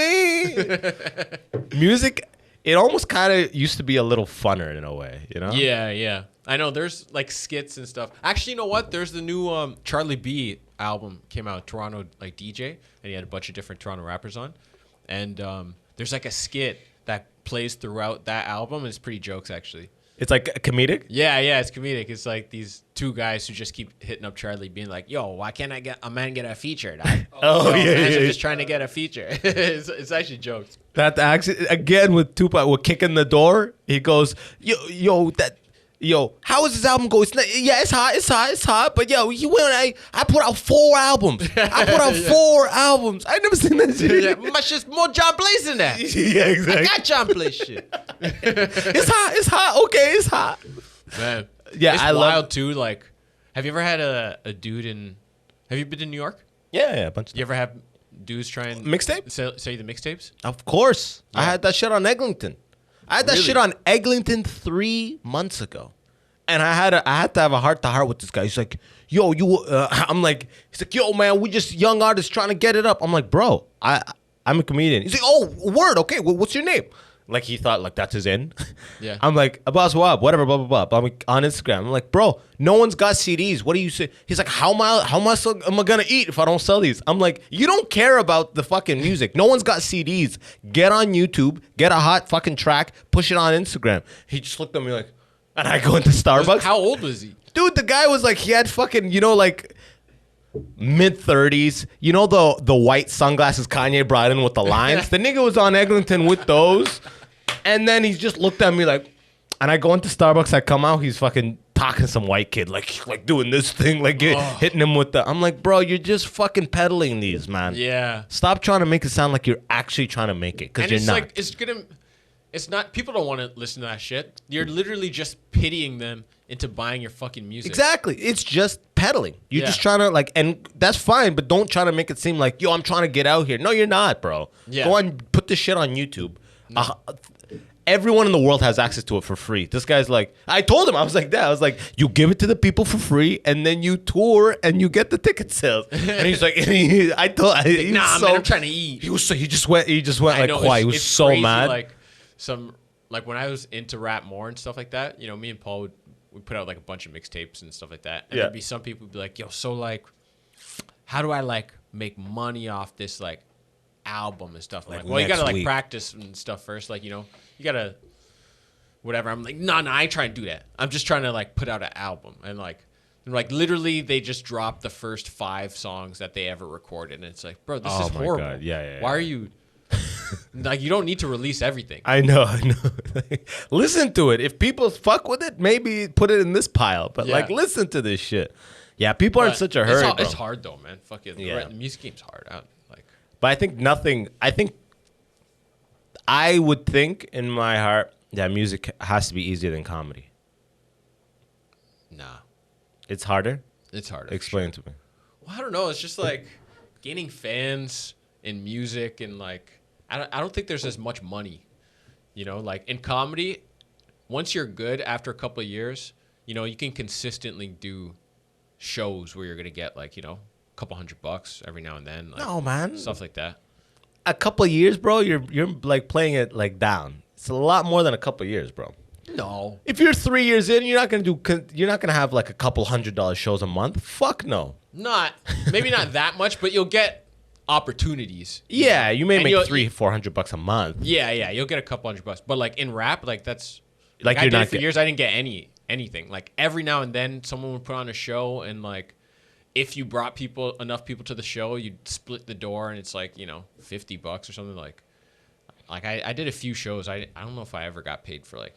me. Music, it almost kind of used to be a little funner in a way, Yeah. I know there's like skits and stuff. Actually, you know what? There's the new Charlie B album came out, Toronto like DJ, and he had a bunch of different Toronto rappers on. And there's like a skit that plays throughout that album, and it's pretty jokes actually. It's like comedic? Yeah, it's comedic. It's like these 2 guys who just keep hitting up Charlie, being like, yo, why can't a man get a feature? I'm just trying to get a feature. It's actually jokes. That actually, again, with Tupac, with kicking the door, he goes, Yo, how is this album go? It's hot. But yo, I put out 4 albums. I put out 4 albums. I never seen that shit. Yeah, my shit's more John Blaze than that. Yeah, exactly. I got John Blaze shit. It's hot. Okay, it's hot. Man, yeah, it's I wild love too. Like, have you ever had a dude in? Have you been to New York? Yeah, a bunch of You ever have dudes try and mixtape? Say the mixtapes? Of course. Yeah. I had that shit on Eglinton. I had that shit on Eglinton 3 months ago. And I had to have a heart-to-heart with this guy. He's like, yo, I'm like, he's like, yo, man, we just young artists trying to get it up. I'm like, bro, I'm a comedian. He's like, oh, word, okay, what's your name? Like, he thought, like, that's his in. Yeah. I'm like, Abbas Wahab, whatever, blah, blah, blah. I'm like, on Instagram. I'm like, bro, no one's got CDs. What do you say? He's like, how am I going to eat if I don't sell these? I'm like, you don't care about the fucking music. No one's got CDs. Get on YouTube, get a hot fucking track, push it on Instagram. He just looked at me like, and I go into Starbucks. How old was he? Dude, the guy was like, he had fucking, like mid-30s. You know the white sunglasses Kanye brought in with the lines? The nigga was on Eglinton with those. And then he just looked at me like, and I go into Starbucks, I come out, he's fucking talking to some white kid, like doing this thing, like hitting him with the, I'm like, bro, you're just fucking peddling these, man. Yeah. Stop trying to make it sound like you're actually trying to make it, because you're not. Like, it's not, people don't want to listen to that shit. You're literally just pitying them into buying your fucking music. Exactly. It's just peddling. You're just trying to like, and that's fine, but don't try to make it seem like, yo, I'm trying to get out here. No, you're not, bro. Yeah. Go on, put this shit on YouTube. Everyone in the world has access to it for free. This guy's like, I told him, I was like that. I was like, you give it to the people for free, and then you tour and you get the ticket sales. And he's like, man, I'm trying to eat. He just went like quiet. He was so crazy, mad. Like when I was into rap more and stuff like that, me and Paul would put out like a bunch of mixtapes and stuff like that. And there'd be some people who'd be like, yo, so like, how do I like make money off this like album and stuff? Like, well, you gotta like practice and stuff first. Like, you gotta whatever. I'm like, no, I ain't trying to do that. I'm just trying to like put out an album. And like literally they just dropped the first 5 songs that they ever recorded. And it's like, bro, this is horrible. God. Yeah. Why are you like, you don't need to release everything. I know. Listen to it. If people fuck with it, maybe put it in this pile. But like, listen to this shit. Yeah, people are in such a hurry, bro. It's hard though, man. Fuck it. Yeah. The music game's hard. But I would think in my heart that music has to be easier than comedy. Nah. It's harder? It's harder. Explain to me. Well, I don't know. It's just like gaining fans in music, and like, I don't think there's as much money, like in comedy. Once you're good after a couple of years, you can consistently do shows where you're going to get like, a couple $100 every now and then. Like, no, man. Stuff like that. A couple of years, bro, you're like playing it like down. It's a lot more than a couple of years, bro. No. If you're 3 years in, you're not gonna have like a couple $100 shows a month. Fuck no. Maybe not that much, but you'll get opportunities. Yeah, you may make $300-400 a month. Yeah, you'll get a couple $100. But like in rap, like that's like I did it for years. I didn't get anything. Like every now and then, someone would put on a show, and like, if you brought enough people to the show, you'd split the door, and it's like, $50 or something. Like I did a few shows. I don't know if I ever got paid for like,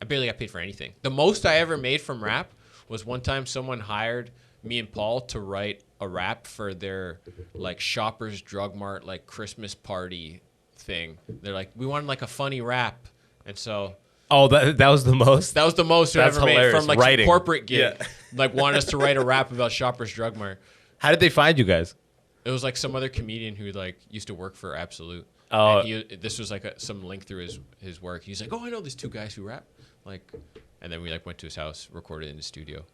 I barely got paid for anything. The most I ever made from rap was one time someone hired me and Paul to write a rap for their like Shoppers Drug Mart like Christmas party thing. They're like, we wanted like a funny rap, and so. Oh, that was the most? That was the most we ever made from like writing. Some corporate gig. Yeah. Like wanted us to write a rap about Shoppers Drug Mart. How did they find you guys? It was like some other comedian who like used to work for Absolute. Oh. And this was like some link through his work. He's like, oh, I know these 2 guys who rap. Like, and then we like went to his house, recorded in the studio.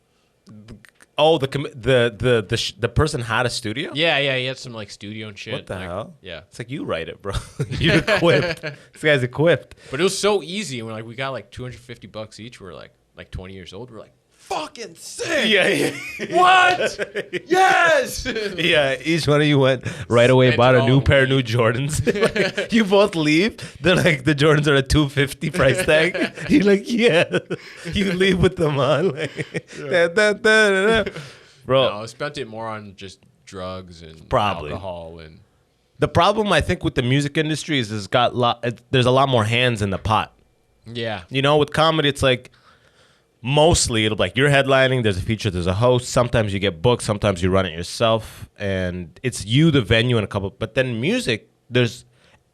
Oh, the person had a studio? Yeah, he had some like studio and shit. What the hell? Yeah. It's like, you write it, bro. You're equipped. This guy's equipped. But it was so easy. And we got like $250 each. We're like 20 years old. We're like, fucking sick. Yeah. What? Yes. Yeah, each one of you went right away, bought a new pair of new Jordans. Like, you both leave. They're like, the Jordans are a $250 price tag. You're like, yeah. You leave with them on. Like, Bro. No, I spent it more on just drugs and probably alcohol. And the problem I think with the music industry is there's a lot more hands in the pot. Yeah. With comedy, it's like, mostly it'll be like you're headlining, there's a feature, there's a host, sometimes you get booked, sometimes you run it yourself, and it's you, the venue, and a couple. But then music, there's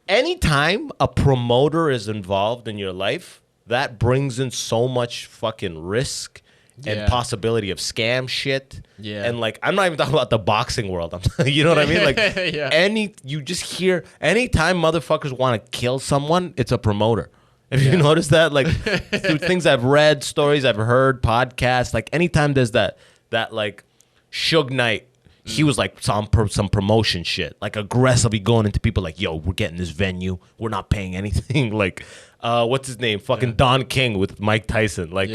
anytime a promoter is involved in your life, that brings in so much fucking risk and possibility of scam shit. Yeah. And like, I'm not even talking about the boxing world. You know what I mean? Like you just hear anytime motherfuckers want to kill someone, it's a promoter. Have you noticed that? Like, through things I've read, stories I've heard, podcasts, like anytime there's that like Suge Knight, he was like some promotion shit, like aggressively going into people like, yo, we're getting this venue, we're not paying anything. Like, what's his name? Fucking Don King with Mike Tyson. Like,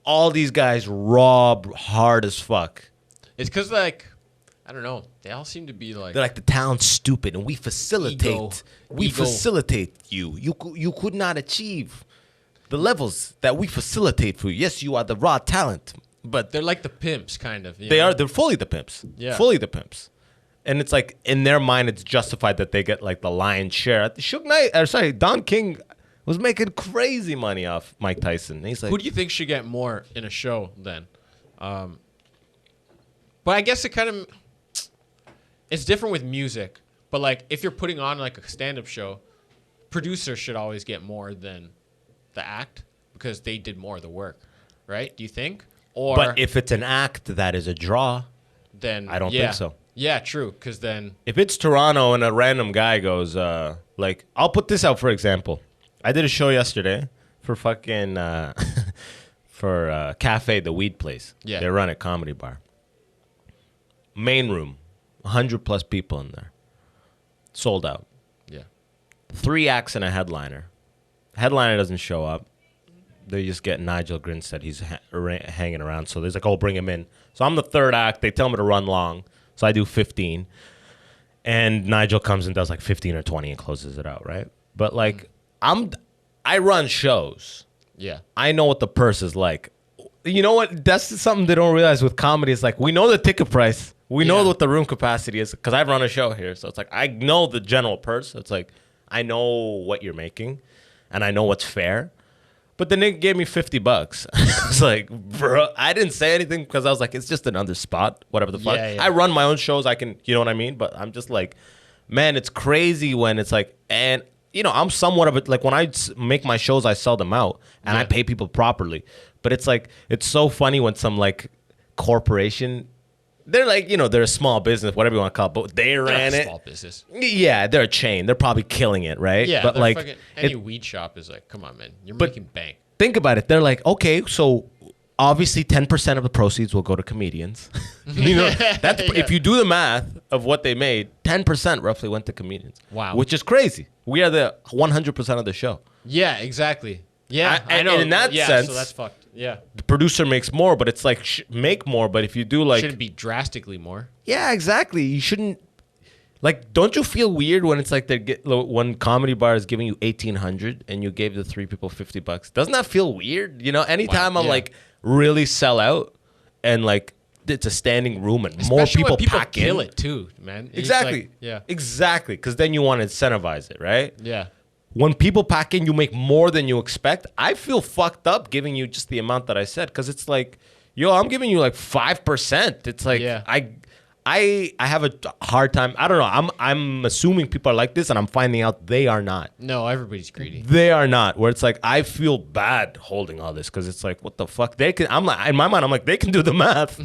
all these guys rob hard as fuck. It's because like, I don't know. They all seem to be like... They're like, the town's stupid, and we facilitate. Facilitate you. You could not achieve the levels that we facilitate for you. Yes, you are the raw talent. but They're like the pimps, kind of. they are. They're fully the pimps. Yeah. Fully the pimps. And it's like in their mind, it's justified that they get like the lion's share. Don King was making crazy money off Mike Tyson. And he's like, Who do you think should get more in a show then? But I guess it's different with music. But like if you're putting on like a stand-up show, producers should always get more than the act because they did more of the work, right? Do you think? Or but if it's an act that is a draw, then I don't think so. Yeah, true. Because then if it's Toronto and a random guy goes, like, I'll put this out for example. I did a show yesterday for fucking, for Cafe, the weed place. Yeah. They run a comedy bar. Main room, 100 plus people in there. Sold out. yeah, 3 acts and a headliner. Headliner doesn't show up. They just get Nigel Grinstead. He's hanging around. So there's like, oh, bring him in. So I'm the third act. They tell me to run long. So I do 15. And Nigel comes and does like 15 or 20 and closes it out, right? But like, I run shows. yeah, I know what the purse is like. You know what? That's something they don't realize with comedy. It's like, we know the ticket price. We know Yeah. what the room capacity is because I've run a show here. So it's like, I know the general purse. It's like, I know what you're making and I know what's fair. But the nigga gave me $50. I was like, bro, I didn't say anything because I was like, it's just another spot, whatever the fuck. Yeah, yeah. I run my own shows. I can, you know what I mean? But I'm just like, man, it's crazy when it's like, and you know, I'm somewhat of it. Like when I make my shows, I sell them out and I Yeah. pay people properly. But it's like, it's so funny when some like corporation, they're like, you know, they're a small business, whatever you want to call it, but they ran Not a it. small business. Yeah, they're a chain. They're probably killing it, right? Yeah, but they're like, fucking, any it- weed shop is like, come on, man, you're But- making bank. think about it. They're like, okay, so obviously 10% of the proceeds will go to comedians. You know, that's if you do the math of what they made, 10% roughly went to comedians. Wow. Which is crazy. We are the 100% of the show. Yeah, exactly. Yeah, I and know. in that yeah, sense- so that's fucked. Yeah, The producer makes more, but it's like make more. But if you do like, shouldn't be drastically more. yeah, exactly. You shouldn't. Like, don't you feel weird when it's like one comedy bar is giving you $1,800 and you gave the 3 people $50? Doesn't that feel weird? You know, anytime I'm yeah. like really sell out and like it's a standing room and more Especially people when people pack kill in. it too, man. It's Exactly. like- yeah. Exactly. Because then you want to incentivize it, right? Yeah. When people pack in, you make more than you expect. I feel fucked up giving you just the amount that I said because it's like, yo, I'm giving you like 5%. It's like Yeah. I have a hard time. I don't know. I'm assuming people are like this, and I'm finding out they are not. No, everybody's greedy. They are not. Where it's like I feel bad holding all this because it's like, what the fuck? They can. I'm like in my mind, I'm like they can do the math.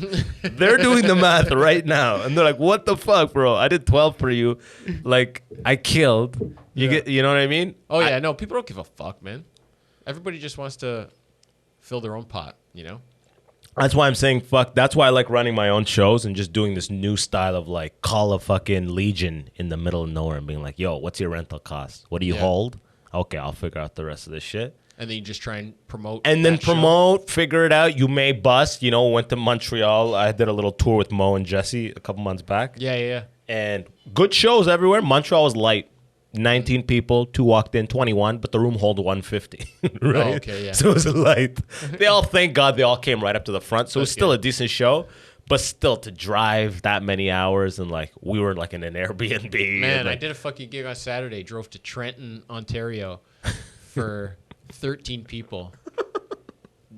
They're doing the math right now, and they're like, what the fuck, bro? I did 12 for you, like I killed. You get. You know what I mean? Oh yeah, no, people don't give a fuck, man. Everybody just wants to fill their own pot, you know? That's why I'm saying fuck. That's why I like running my own shows and just doing this new style of like call a fucking Legion in the middle of nowhere and being like, yo, what's your rental cost? What do you Yeah. hold? Okay, I'll figure out the rest of this shit. And then you just try and promote. And then that show. promote, figure it out. You may bust. You know, went to Montreal. I did a little tour with Mo and Jesse a couple months back. Yeah, yeah, yeah. And good shows everywhere. Montreal was light. 19 people, 2 walked in, 21, but the room hold 150. Right? Oh, okay, yeah. So it was light. They all, thank God, they all came right up to the front. So it was That's still good. a decent show, but still to drive that many hours and like we were like in an Airbnb. Man, and, I like, did a fucking gig on Saturday. Drove to Trenton, Ontario for 13 people.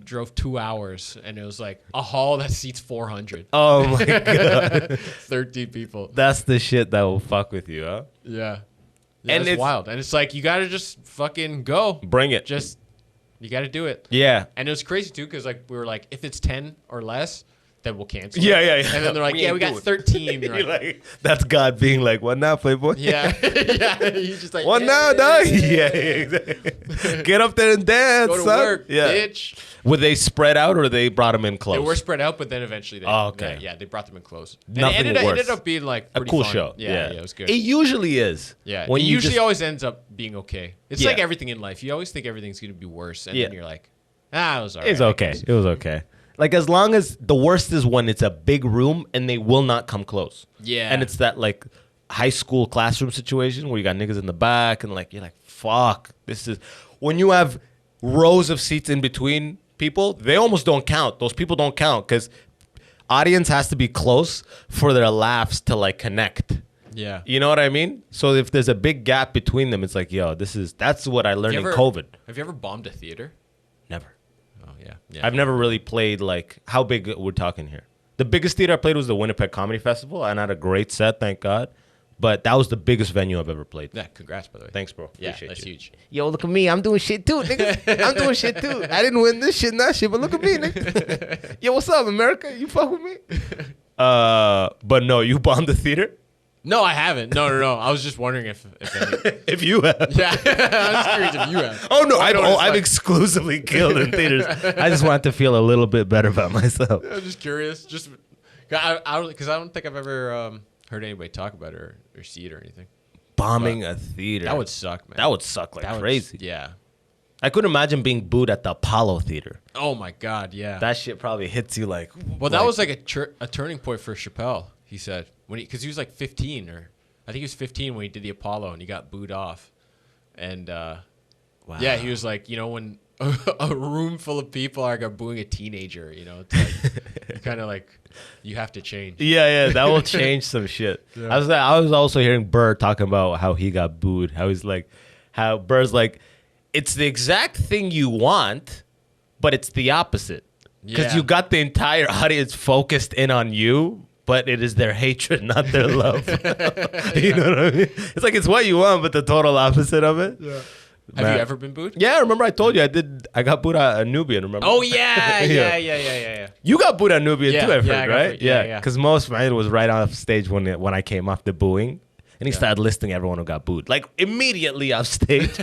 Drove 2 hours, and it was like a hall that seats 400. Oh my God. 13 people. That's the shit that will fuck with you, huh? Yeah. And And it's it's- wild. And it's like, you got to just fucking go. Bring it. Just, you got to do it. Yeah. And it was crazy, too, because like we were like, if it's 10 or less, then we'll cancel. Yeah, it. yeah, yeah. And then they're like, We yeah, ain't we got doing it. 13. You're You're like, like, that's God being like, what now, Playboy? yeah. Yeah. You just like, What now, dog? Yeah, exactly. Get up there and dance, Go to son. work, Yeah. bitch. Were they spread out or they brought them in close? They were spread out, but then eventually they. Oh, okay. Yeah, they brought them in close. And Nothing it worse. ended up being like A pretty cool fun. show. Yeah, it was good. It usually is. Yeah, When it you usually just- always ends up being okay. It's Yeah. like everything in life. You always think everything's going to be worse, and Yeah. then you're like, it was alright. It's okay. It was okay. Like as long as the worst is when it's a big room and they will not come close. Yeah. And it's that like high school classroom situation where you got niggas in the back and like you're like, fuck, this is when you have rows of seats in between. people, they almost don't count. Those people don't count because audience has to be close for their laughs to like connect. Yeah. You know what I mean? So if there's a big gap between them, it's like, yo, that's what I learned in COVID. Have you ever bombed a theater? Never. Oh, yeah. I've never really played like, how big we're talking here? The biggest theater I played was the Winnipeg Comedy Festival, and I had a great set, thank God. But that was the biggest venue I've ever played. Yeah, congrats, by the way. Thanks, bro. Yeah, Appreciate that's you. huge. Yo, look at me. I'm doing shit too, nigga. I'm doing shit too. I didn't win this shit and that shit, but look at me, nigga. Yo, what's up, America? You fuck with me? But no, you bombed the theater? No, I haven't. No. I was just wondering if any. If you have. Yeah. I was curious if you have. Oh, no. I've I've exclusively killed in theaters. I just wanted to feel a little bit better about myself. I was just curious. Just because I don't think I've ever heard anybody talk about it or see it or anything. Bombing a theater. That would suck, man. That would suck like crazy. Yeah. I couldn't imagine being booed at the Apollo Theater. Oh, my God, yeah. That shit probably hits you like... Well, that was like a turning point for Chappelle, he said. Because he was like 15, or I think he was 15 when he did the Apollo, and he got booed off. And, yeah, he was like, when a room full of people are booing a teenager, it's like, kind of like, you have to change. Yeah, that will change some shit. Yeah. I was also hearing Burr talking about how he got booed. How Burr's like, it's the exact thing you want, but it's the opposite. Because you got the entire audience focused in on you, but it is their hatred, not their love. You know what I mean? It's like it's what you want, but the total opposite of it. Yeah. Have you ever been booed? Yeah, remember I told you I got booed at Nubian, remember? Oh, yeah. You got booed at Nubian too, I've heard, right? Yeah. Because most man was right off stage when I came off the booing. And he started listing everyone who got booed. Like, immediately off stage.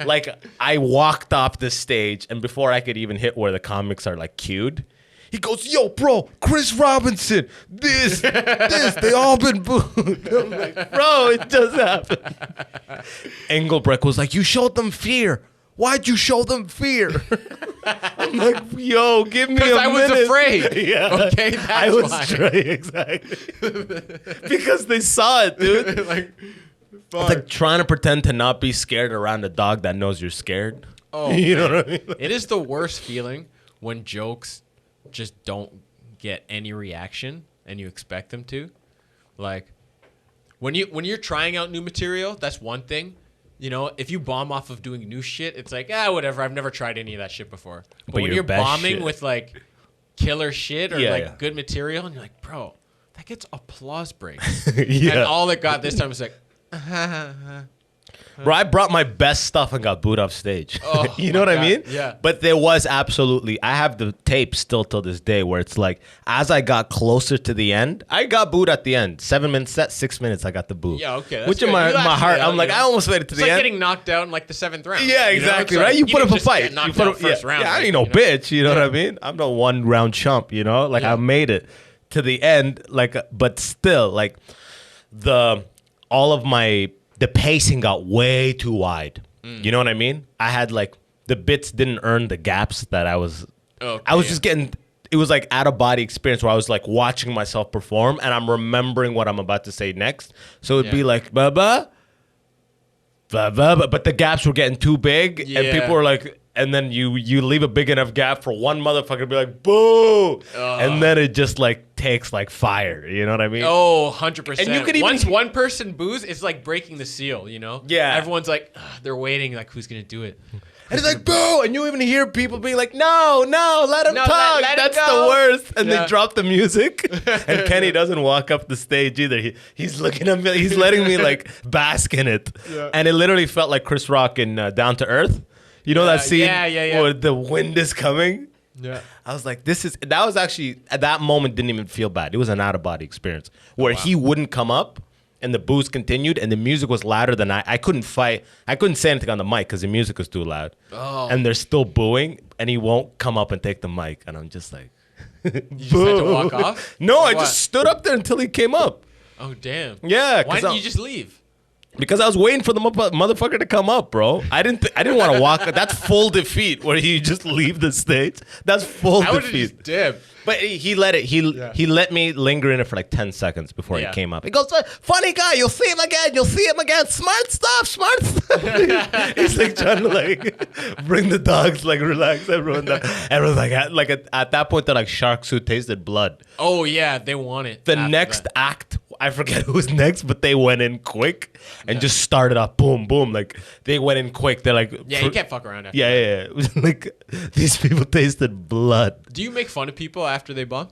Like, I walked off the stage, and before I could even hit where the comics are, like, cued, he goes, yo, bro, Chris Robinson, this, they all been booed. I'm like, bro, it does happen. Engelbrecht was like, you showed them fear. Why'd you show them fear? I'm like, yo, give me a minute. Because I was afraid. Yeah. Okay, that's I was why. afraid, exactly. Because they saw it, dude. Like, it's like trying to pretend to not be scared around a dog that knows you're scared. Oh, you know what I mean? It is the worst feeling when jokes just don't get any reaction and you expect them to. Like, when you're trying out new material, that's one thing. If you bomb off of doing new shit, it's like, whatever. I've never tried any of that shit before. But when you're bombing with like killer shit or good material, and you're like, bro, that gets applause breaks. And all it got this time was like, bro, I brought my best stuff and got booed off stage. Oh, you know what I mean? Yeah. But there was absolutely, I have the tape still till this day where it's like, as I got closer to the end, I got booed at the end. 7 minutes set, 6 minutes, I got the boo. Yeah, okay. Which in my heart, I'm like, I almost made it to the end. It's like getting knocked out in like the 7th round. Yeah, exactly, right? Like, you put up a fight. You put up first round. Yeah, I ain't no bitch, you know what I mean? I'm no one round chump, Like I made it to the end, like, but still, like all of the pacing got way too wide. You know what I mean? I had like the bits didn't earn the gaps that I was. Okay, I was just getting. It was like out of body experience where I was like watching myself perform and I'm remembering what I'm about to say next. So it'd be like ba, but the gaps were getting too big and people were like. And then you leave a big enough gap for one motherfucker to be like, boo! And then it just like takes like fire. You know what I mean? Oh, 100%. And you could even once one person boos, it's like breaking the seal, Yeah. Everyone's like, they're waiting, like, who's going to do it? And it's like, boo! And you even hear people being like, no, let him talk. let him That's go. the worst. And they drop the music. And Kenny doesn't walk up the stage either. He's looking at me. He's letting me like bask in it. Yeah. And it literally felt like Chris Rock in Down to Earth. You know that scene where the wind is coming? Yeah. I was like, that was actually, at that moment, didn't even feel bad. It was an out-of-body experience where he wouldn't come up and the booze continued and the music was louder than I couldn't fight. I couldn't say anything on the mic because the music was too loud. Oh. And they're still booing and he won't come up and take the mic. And I'm just like, you just had to walk off? No, I just stood up there until he came up. Oh, damn. Yeah. Why didn't you just leave? Because I was waiting for the motherfucker to come up, bro. I didn't want to walk. That's full defeat where you just leave the stage. That's full I would have defeat. just dipped. But he let it. He let me linger in it for like 10 seconds before he came up. He goes, "Funny guy. You'll see him again. You'll see him again. Smart stuff. Smart stuff." He's like trying to like bring the dogs, like relax everyone down. Everyone's like at that point they're like sharks who tasted blood. Oh yeah, they want it. The after next that. act, I forget who was next, but they went in quick and just started off boom, boom. Like they went in quick. They're like, Yeah, you can't fuck around after. yeah. It was like these people tasted blood. Do you make fun of people after they bomb?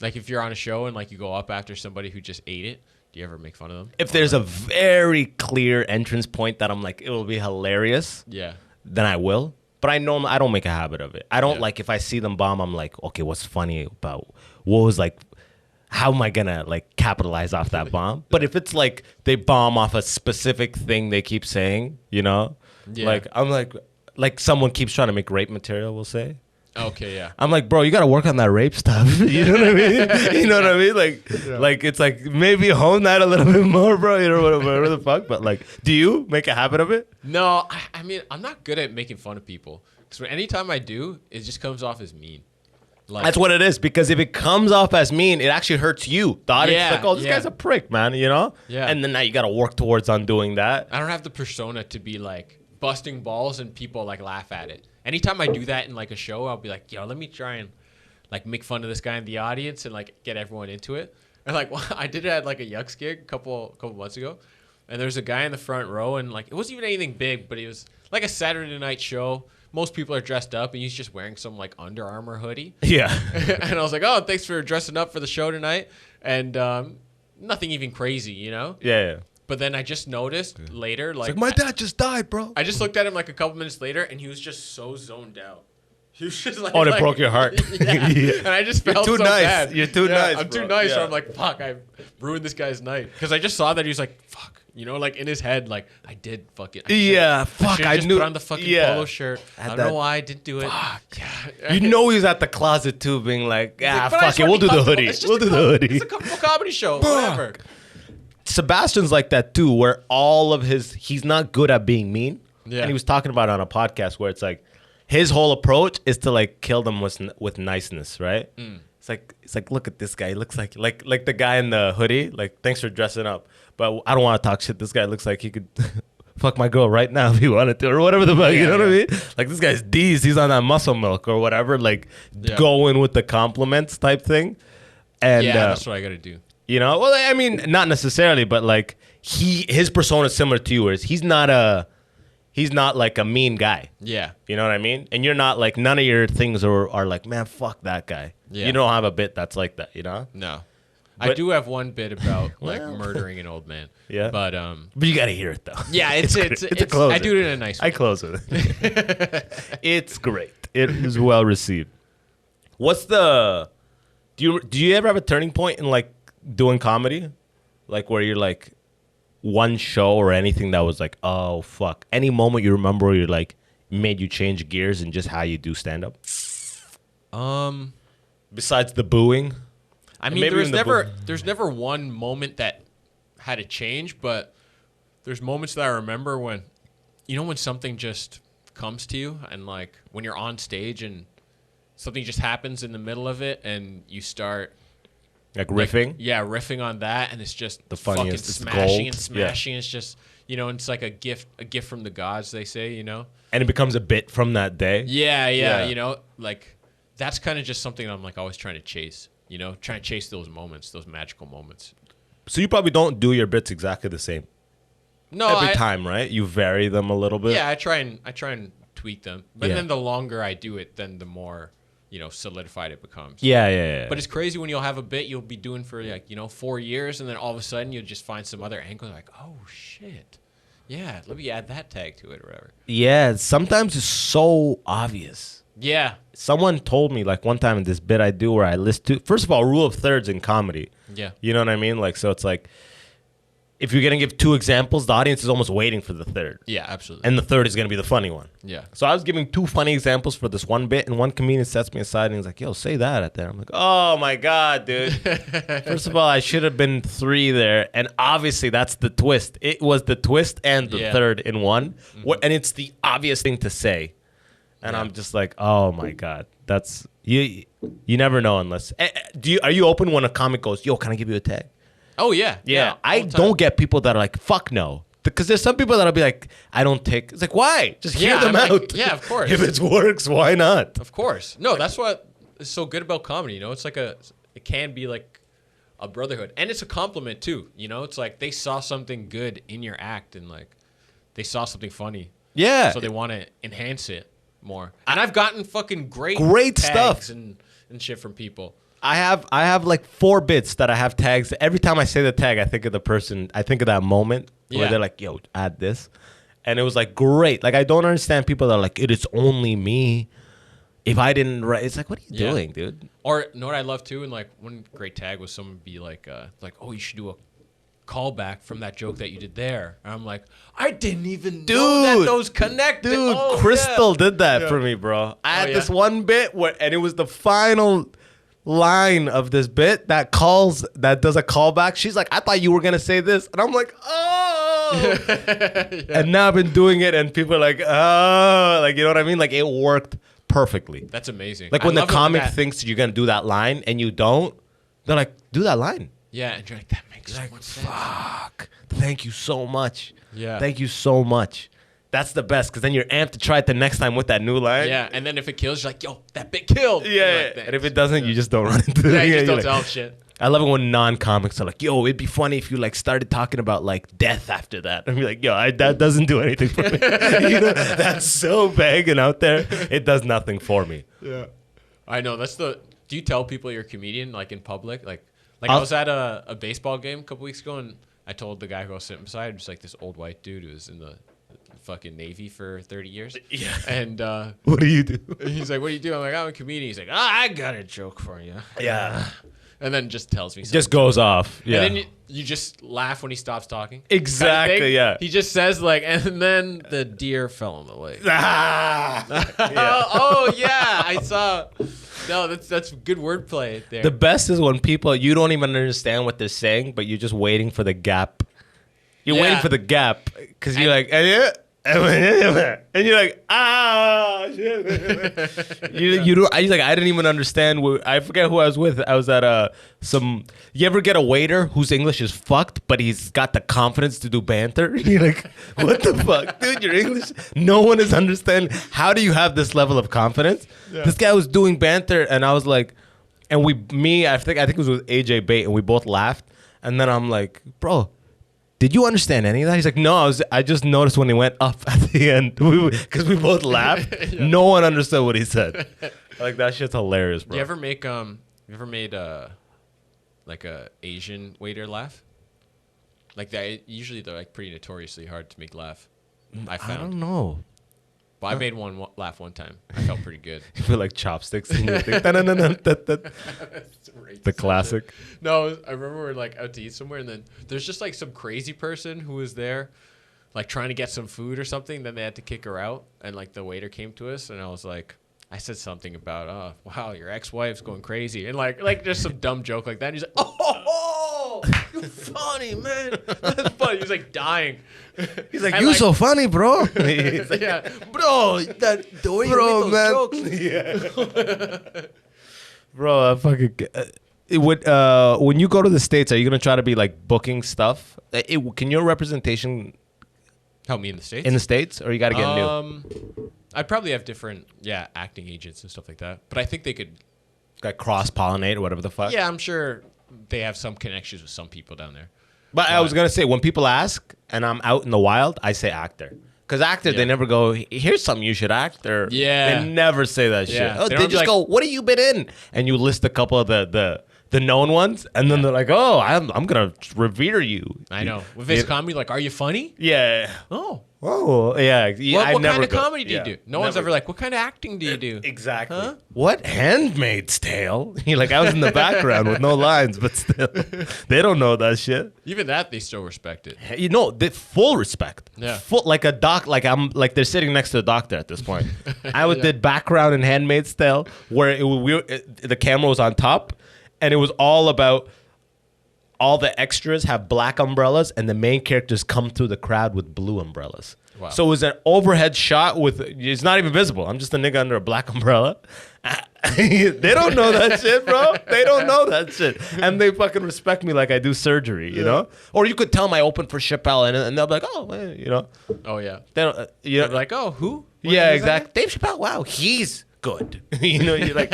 Like if you're on a show and like you go up after somebody who just ate it, do you ever make fun of them? If there's a very clear entrance point that I'm like, it will be hilarious, Yeah. then I will. But I know I don't make a habit of it. I don't like if I see them bomb, I'm like, okay, what's funny about what was like, how am I gonna like capitalize off that bomb? But if it's like they bomb off a specific thing they keep saying, you know, like I'm like someone keeps trying to make rape material, we'll say. Okay, yeah. I'm like, bro, you gotta work on that rape stuff. You know what I mean? You know what I mean? Like it's like maybe hone that a little bit more, bro. You know whatever the fuck. But like, do you make a habit of it? No, I mean I'm not good at making fun of people. So anytime I do, it just comes off as mean. Like, That's what it is. Because if it comes off as mean, it actually hurts you. The audience is like, oh, this guy's a prick, man. You know? Yeah. And then now you gotta work towards undoing that. I don't have the persona to be like busting balls and people like laugh at it. Anytime I do that in like a show, I'll be like, yo, let me try and like make fun of this guy in the audience and like get everyone into it. And like I did it at like a Yucks gig a couple months ago, and there's a guy in the front row, and like it wasn't even anything big, but it was like a Saturday night show. Most people are dressed up, and he's just wearing some like Under Armour hoodie. Yeah. And I was like, oh, thanks for dressing up for the show tonight. And nothing even crazy, you know? Yeah. But then I just noticed later, like My dad just died, bro. I just looked at him like a couple minutes later, and he was just so zoned out. He was just like, Oh, and it broke your heart. Yeah. Yeah. And I just felt too so nice. bad. You're too nice, I'm bro. too nice. So Yeah. I'm like, fuck, I ruined this guy's night. Because I just saw that he was like, fuck, you know, like in his head, like I did fucking. Yeah, fuck, I I just knew- put on the fucking yeah. polo shirt. I Had don't that- know why I didn't do it. Fuck. Yeah. You know he's at the closet too, being like, Like, ah, but I fuck just it, wanna we'll be do the comfortable. hoodie. It's just We'll a do the com- hoodie. It's a comfortable comedy show. Whatever. Sebastian's like that too, where all of he's not good at being mean. Yeah. And he was talking about it on a podcast where it's like his whole approach is to like kill them with niceness, right? It's like look at this guy. He looks like the guy in the hoodie. Like, thanks for dressing up, but I don't want to talk shit. This guy looks like he could fuck my girl right now if he wanted to, or whatever the fuck. You know what I mean? Like, this guy's D's. He's on that muscle milk or whatever. Like, going with the compliments type thing. And Yeah, that's what I got to do. you know, well, I mean, not necessarily, but like his persona is similar to yours. He's not like a mean guy. Yeah. You know what I mean? And you're not like, none of your things are like, man, fuck that guy. Yeah. You don't have a bit that's like that, you know? No. I But- do have one bit about like Well. murdering an old man. Yeah. But But you gotta hear it though. yeah, it's a closer. I do it in a nice way. I close with it. It's great. It is well received. What's the? Do you ever have a turning point in like doing comedy, like where you're like one show or anything that was like, oh fuck, any moment you remember where you're like made you change gears in just how you do stand up? Besides the booing. I And mean, maybe even the there's never one moment that had a change, but there's moments that I remember when, you know, when something just comes to you and like when you're on stage and something just happens in the middle of it and you start Like riffing. riffing on that, and it's just The fucking funniest, it's smashing gold. and smashing. It's just, you know, and it's like a gift from the gods, they say, you know. And it becomes a bit from that day. Yeah, Yeah. you know, like that's kind of just something I'm like always trying to chase, you know, trying to chase those moments, those magical moments. So you probably don't do your bits exactly the same No, every time, right? You vary them a little bit. Yeah, I try and tweak them, but Yeah. then the longer I do it, then the more, you know, solidified it becomes. Yeah. But it's crazy when you'll have a bit you'll be doing for like, you know, 4 years, and then all of a sudden you'll just find some other angle like, oh shit, yeah, let me add that tag to it or whatever. Yeah, sometimes it's so obvious. Yeah, Someone told me like one time in this bit I do where I list to, first of all, rule of thirds in comedy. yeah, You know what I mean? Like, so it's like if you're gonna give 2 examples, the audience is almost waiting for the third, Yeah, absolutely. and the third is gonna be the funny one. yeah. So I was giving 2 funny examples for this one bit, and one comedian sets me aside and he's like, "Yo, say that at there." I'm like, "Oh my god, dude! First of all, I should have been 3 there, and obviously that's the twist. It was the twist and the Yeah. third in one, and it's the obvious thing to say." And Yeah. I'm just like, "Oh my god, that's you. You never know unless are you open when a comic goes, 'Yo, can I give you a tag?'" Oh yeah. Yeah, all I the time. don't get people that are like, "Fuck no." Because there's some people that'll be like, "I don't take." It's like, why? Just hear Yeah, them I'm out. like, yeah, of course. If it works, why not? Of course. No, that's what is so good about comedy. You know, it's like it can be like a brotherhood, and it's a compliment too. You know, it's like they saw something good in your act, and like they saw something funny, Yeah. so they want to enhance it more. And I've gotten fucking great Great tags stuff. and shit from people. I have like 4 bits that I have tags. Every time I say the tag, I think of the person. I think of that moment where Yeah. they're like, "Yo, add this," and it was like great. Like I don't understand people that are like, "It is only me." If I didn't write, it's like, what are you Yeah. doing, dude? Or know what I love too, and like one great tag was someone be like, "Oh, you should do a callback from that joke that you did there." And I'm like, I didn't even know that Dude. those connected. Dude, Oh, Crystal yeah. did that Yeah. for me, bro. I had yeah? this one bit and it was the final line of this bit that does a callback. She's like, "I thought you were gonna say this," and I'm like, "Oh." And now I've been doing it, and people are like, "Oh," like, you know what I mean? Like, it worked perfectly. That's amazing. Like I when the love it comic that- thinks you're gonna do that line and you don't, they're like, "Do that line." Yeah, and you're like, that makes so much sense. Fuck. Thank you so much. Yeah. Thank you so much. That's the best, because then you're amped to try it the next time with that new line. Yeah, and then if it kills, you're like, yo, that bit killed. Yeah. You're like, And if it doesn't, you just don't run into it. yeah, you just you're don't like- tell shit. I love it when non-comics are like, "Yo, it'd be funny if you like started talking about like death after that." And be like, "Yo, that doesn't do anything for me." You know, that's so vague and out there. It does nothing for me. Yeah. I know. Do you tell people you're a comedian, like in public? Like I I'll- was at a baseball game a couple weeks ago, and I told the guy who I was sitting beside, just like this old white dude who was in the fucking Navy for 30 years. Yeah. And What do you do? he's like, "What do you do?" I'm like, "I'm a comedian." He's like, I got a joke for you." Yeah. And then just tells me something. Just goes off. Yeah. And then you just laugh when he stops talking. Exactly, Kind of thing. yeah. He just says like, and then the deer fell in the lake. Ah! Oh yeah, I saw. No, that's good wordplay there. The best is when people, you don't even understand what they're saying, but you're just waiting for the gap. You're Yeah. waiting for the gap because you're like, and you're like, ah, shit. you don't. I like, I didn't even understand. I forget who I was with. I was at some. You ever get a waiter whose English is fucked, but he's got the confidence to do banter? You're like, what the fuck, dude? Your English, no one is understanding. How do you have this level of confidence? This guy was doing banter, and I was like, and I think it was with AJ Bate, and we both laughed, and then I'm like, bro, did you understand any of that? He's like, no, I just noticed when he went up at the end because we both laughed. Yeah. No one understood what he said. Like, that shit's hilarious, bro. You ever made like a Asian waiter laugh? Like that. Usually they're like pretty notoriously hard to make laugh. I I found. don't know. But I made one laugh one time. I felt pretty good. You feel like chopsticks in your thing. The classic. No, I remember we were like out to eat somewhere, and then there's just like some crazy person who was there, like trying to get some food or something. Then they had to kick her out, and like the waiter came to us, and I was like, I said something about, "Oh, wow, your ex-wife's going crazy," and like just some dumb joke like that. And he's like, "Oh, you're funny, man. That's funny." He's like dying. He's like, And, you so funny, bro. He's like, yeah, bro, the way you bro, make man. those jokes. Yeah. Bro, I fucking. When you go to the States, are you gonna try to be like booking stuff? Can your representation Help me in the States. in the States, or you got to get new? I'd probably have different, acting agents and stuff like that. But I think they could. Like cross pollinate or whatever the fuck. Yeah, I'm sure they have some connections with some people down there. But I was gonna say, when people ask and I'm out in the wild, I say actor. Because actor, they Yeah. never go, "Here's something you should act," or Yeah. they never say that shit. Yeah. Oh, They they don't be just like- go, "What have you been in?" And you list a couple of the the known ones, and then they're like, "Oh, I'm gonna revere you." I know. With his comedy, like, are you funny? Yeah. Oh. Oh, yeah. What kind of comedy do you do? No one's ever like, what kind of acting do you do? Exactly. Huh? What Handmaid's Tale? You're like, I was in the background with no lines, but still, they don't know that shit. Even that, they still respect it. You know, the full respect. Yeah. Full, like a doc, like they're sitting next to a doctor at this point. I did background in Handmaid's Tale where the camera was on top, and it was all about all the extras have black umbrellas, and the main characters come through the crowd with blue umbrellas. Wow. So it was an overhead shot with, it's not even visible. I'm just a nigga under a black umbrella. They don't know that shit, bro. They don't know that shit. And they fucking respect me like I do surgery, you know? Or you could tell them I open for Chappelle, and they'll be like, oh, you know? Oh, yeah. They don't, you know? They're like, oh, who? Yeah, exactly. Dave Chappelle, wow, he's good. You know, you're like,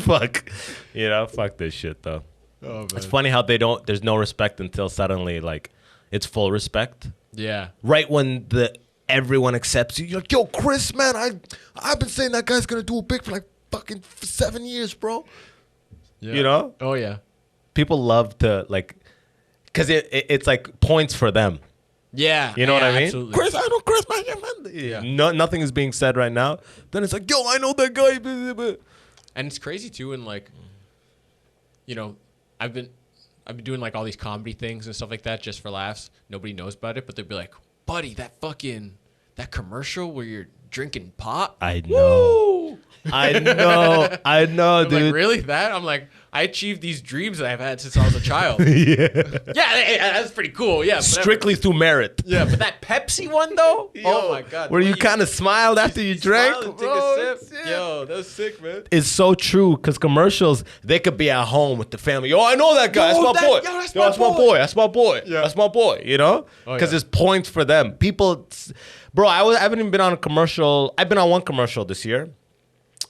fuck. You know, fuck this shit, though. Oh, man. It's funny how there's no respect until suddenly, like, it's full respect. Yeah. Right when everyone accepts you, you're like, yo, Chris, man, I've been saying that guy's gonna do a big for like fucking 7 years, bro. Yeah. You know? Oh, yeah. People love to, like, because it's like points for them. Yeah. You know what I mean? Absolutely. Chris, I know Chris, man. Yeah. Nothing is being said right now. Then it's like, yo, I know that guy. And it's crazy, too, and like, you know, I've been doing like all these comedy things and stuff like that just for laughs. Nobody knows about it, but they'd be like, buddy, that commercial where you're drinking pot. I know. I know, dude. Like, really? That? I'm like, I achieved these dreams that I've had since I was a child. Yeah, that's pretty cool. Yeah. Strictly through merit. Yeah, but that Pepsi one though? Oh my God. Where you kind of smiled after you drank? And take a sip. Yo, that was sick, man. It's so true because commercials, they could be at home with the family. Yo, I know that guy. That's my boy. That's my boy. That's my boy. Yeah. That's my boy. You know? Because it's points for them. People, bro, I haven't even been on a commercial. I've been on one commercial this year.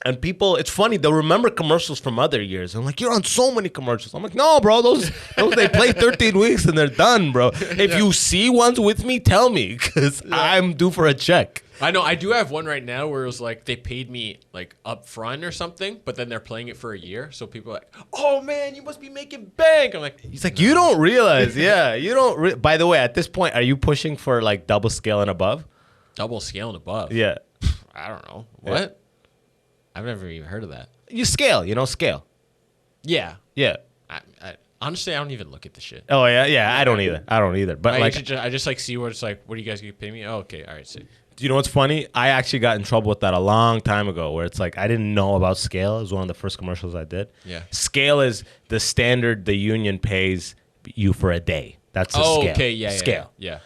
And people, it's funny, they'll remember commercials from other years. I'm like, you're on so many commercials. I'm like, no, bro, those they play 13 weeks and they're done, bro. If you see ones with me, tell me, because I'm due for a check. I know, I do have one right now where it was like, they paid me like up front or something, but then they're playing it for a year. So people are like, oh man, you must be making bank. I'm like, he's like, you don't realize, you don't. By the way, at this point, are you pushing for like double scale and above? Double scale and above? Yeah. I don't know. What? Yeah. I've never even heard of that. You scale, scale. Yeah. Yeah. I honestly, I don't even look at the shit. Oh, yeah. I don't either. But I just like see what it's like. What are you guys going to pay me? Oh, okay. All right. Sick. Do you know what's funny? I actually got in trouble with that a long time ago where it's like I didn't know about scale. It was one of the first commercials I did. Yeah. Scale is the standard the union pays you for a day. That's a scale. Okay. Yeah. Scale. Yeah.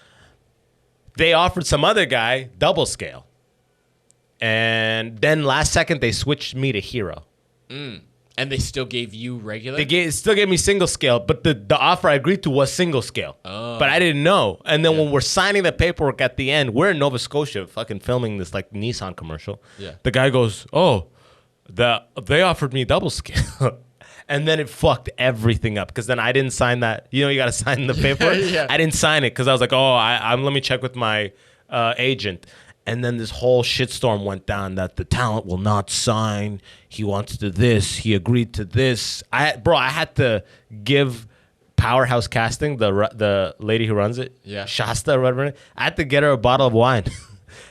They offered some other guy double scale. And then last second, they switched me to hero. And they still gave you regular? Still gave me single scale, but the offer I agreed to was single scale. Oh. But I didn't know. And then when we're signing the paperwork at the end, we're in Nova Scotia fucking filming this like Nissan commercial. Yeah. The guy goes, oh, they offered me double scale. And then it fucked everything up because then I didn't sign that. You know, you got to sign the paperwork. Yeah. I didn't sign it because I was like, oh, let me check with my agent. And then this whole shitstorm went down that the talent will not sign. He wants to do this. He agreed to this. I had to give Powerhouse Casting, the lady who runs it, Shasta or whatever, I had to get her a bottle of wine.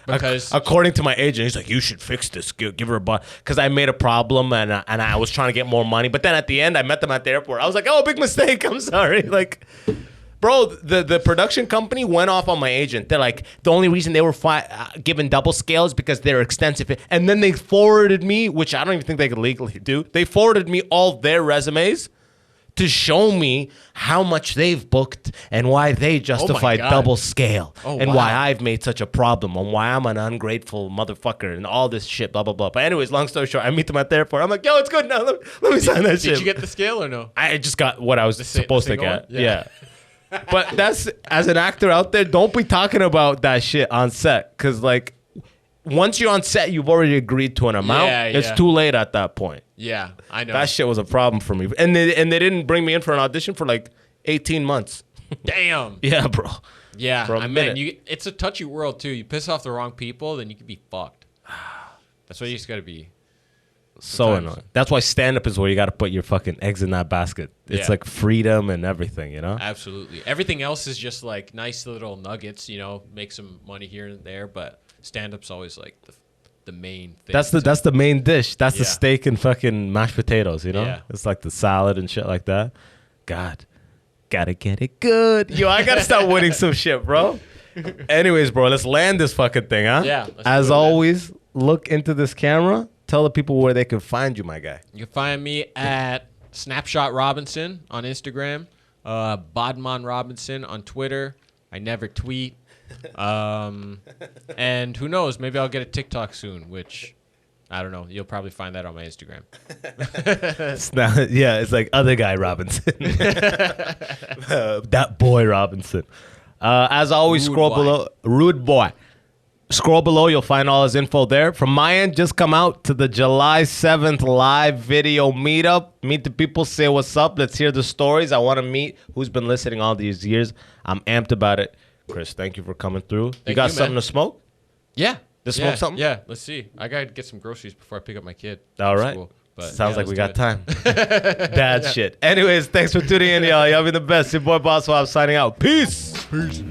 Because according to my agent, he's like, you should fix this. Give her a bottle. Because I made a problem and I was trying to get more money. But then at the end, I met them at the airport. I was like, oh, big mistake. I'm sorry. Like... Bro, the production company went off on my agent. They're like, the only reason they were given double scale is because they're extensive. And then they forwarded me, which I don't even think they could legally do. They forwarded me all their resumes to show me how much they've booked and why they justify double scale. And why I've made such a problem and why I'm an ungrateful motherfucker and all this shit, blah, blah, blah. But anyways, long story short, I meet them at the airport. I'm like, yo, it's good now. Let me sign that shit. Did you get the scale or no? I just got what I was supposed to get. Yeah. But that's, as an actor out there, don't be talking about that shit on set. Because, like, once you're on set, you've already agreed to an amount. It's too late at that point. Yeah, I know. That shit was a problem for me. And they didn't bring me in for an audition for, like, 18 months. Damn. Yeah, bro. Yeah, I mean, it's a touchy world, too. You piss off the wrong people, then you could be fucked. That's why you just got to be So Sometimes. annoying. That's why stand-up is where you got to put your fucking eggs in that basket. It's Yeah. like freedom and everything, you know? Absolutely. Everything else is just like nice little nuggets, make some money here and there, but stand-up's always like the main thing. That's the main dish. That's the Yeah. steak and fucking mashed potatoes, you know? Yeah. It's like the salad and shit like that. God, gotta get it good. Yo, I gotta start winning some shit, bro. Anyways, bro, let's land this fucking thing, huh? Yeah, let's As do it, man. always, look into this camera. Tell the people where they can find you, my guy. You can find me at Snapshot Robinson on Instagram, Bodman Robinson on Twitter. I never tweet. And who knows, maybe I'll get a TikTok soon, which I don't know. You'll probably find that on my Instagram. It's not, yeah, it's like other guy Robinson. That boy Robinson. As always, Rude scroll boy. below. Rude boy. Scroll below. You'll find all his info there. From my end, just come out to the July 7th live video meetup. Meet the people. Say what's up. Let's hear the stories. I want to meet who's been listening all these years. I'm amped about it. Chris, thank you for coming through. You got you, something man. to smoke? Yeah. Just yeah, smoke something? Yeah, let's see. I got to get some groceries before I pick up my kid. All from right. school. But Sounds yeah, like we let's got do it. time. Dad shit. Anyways, thanks for tuning in, y'all. Y'all be the best. Your boy Boss Wahab signing out. Peace. Peace.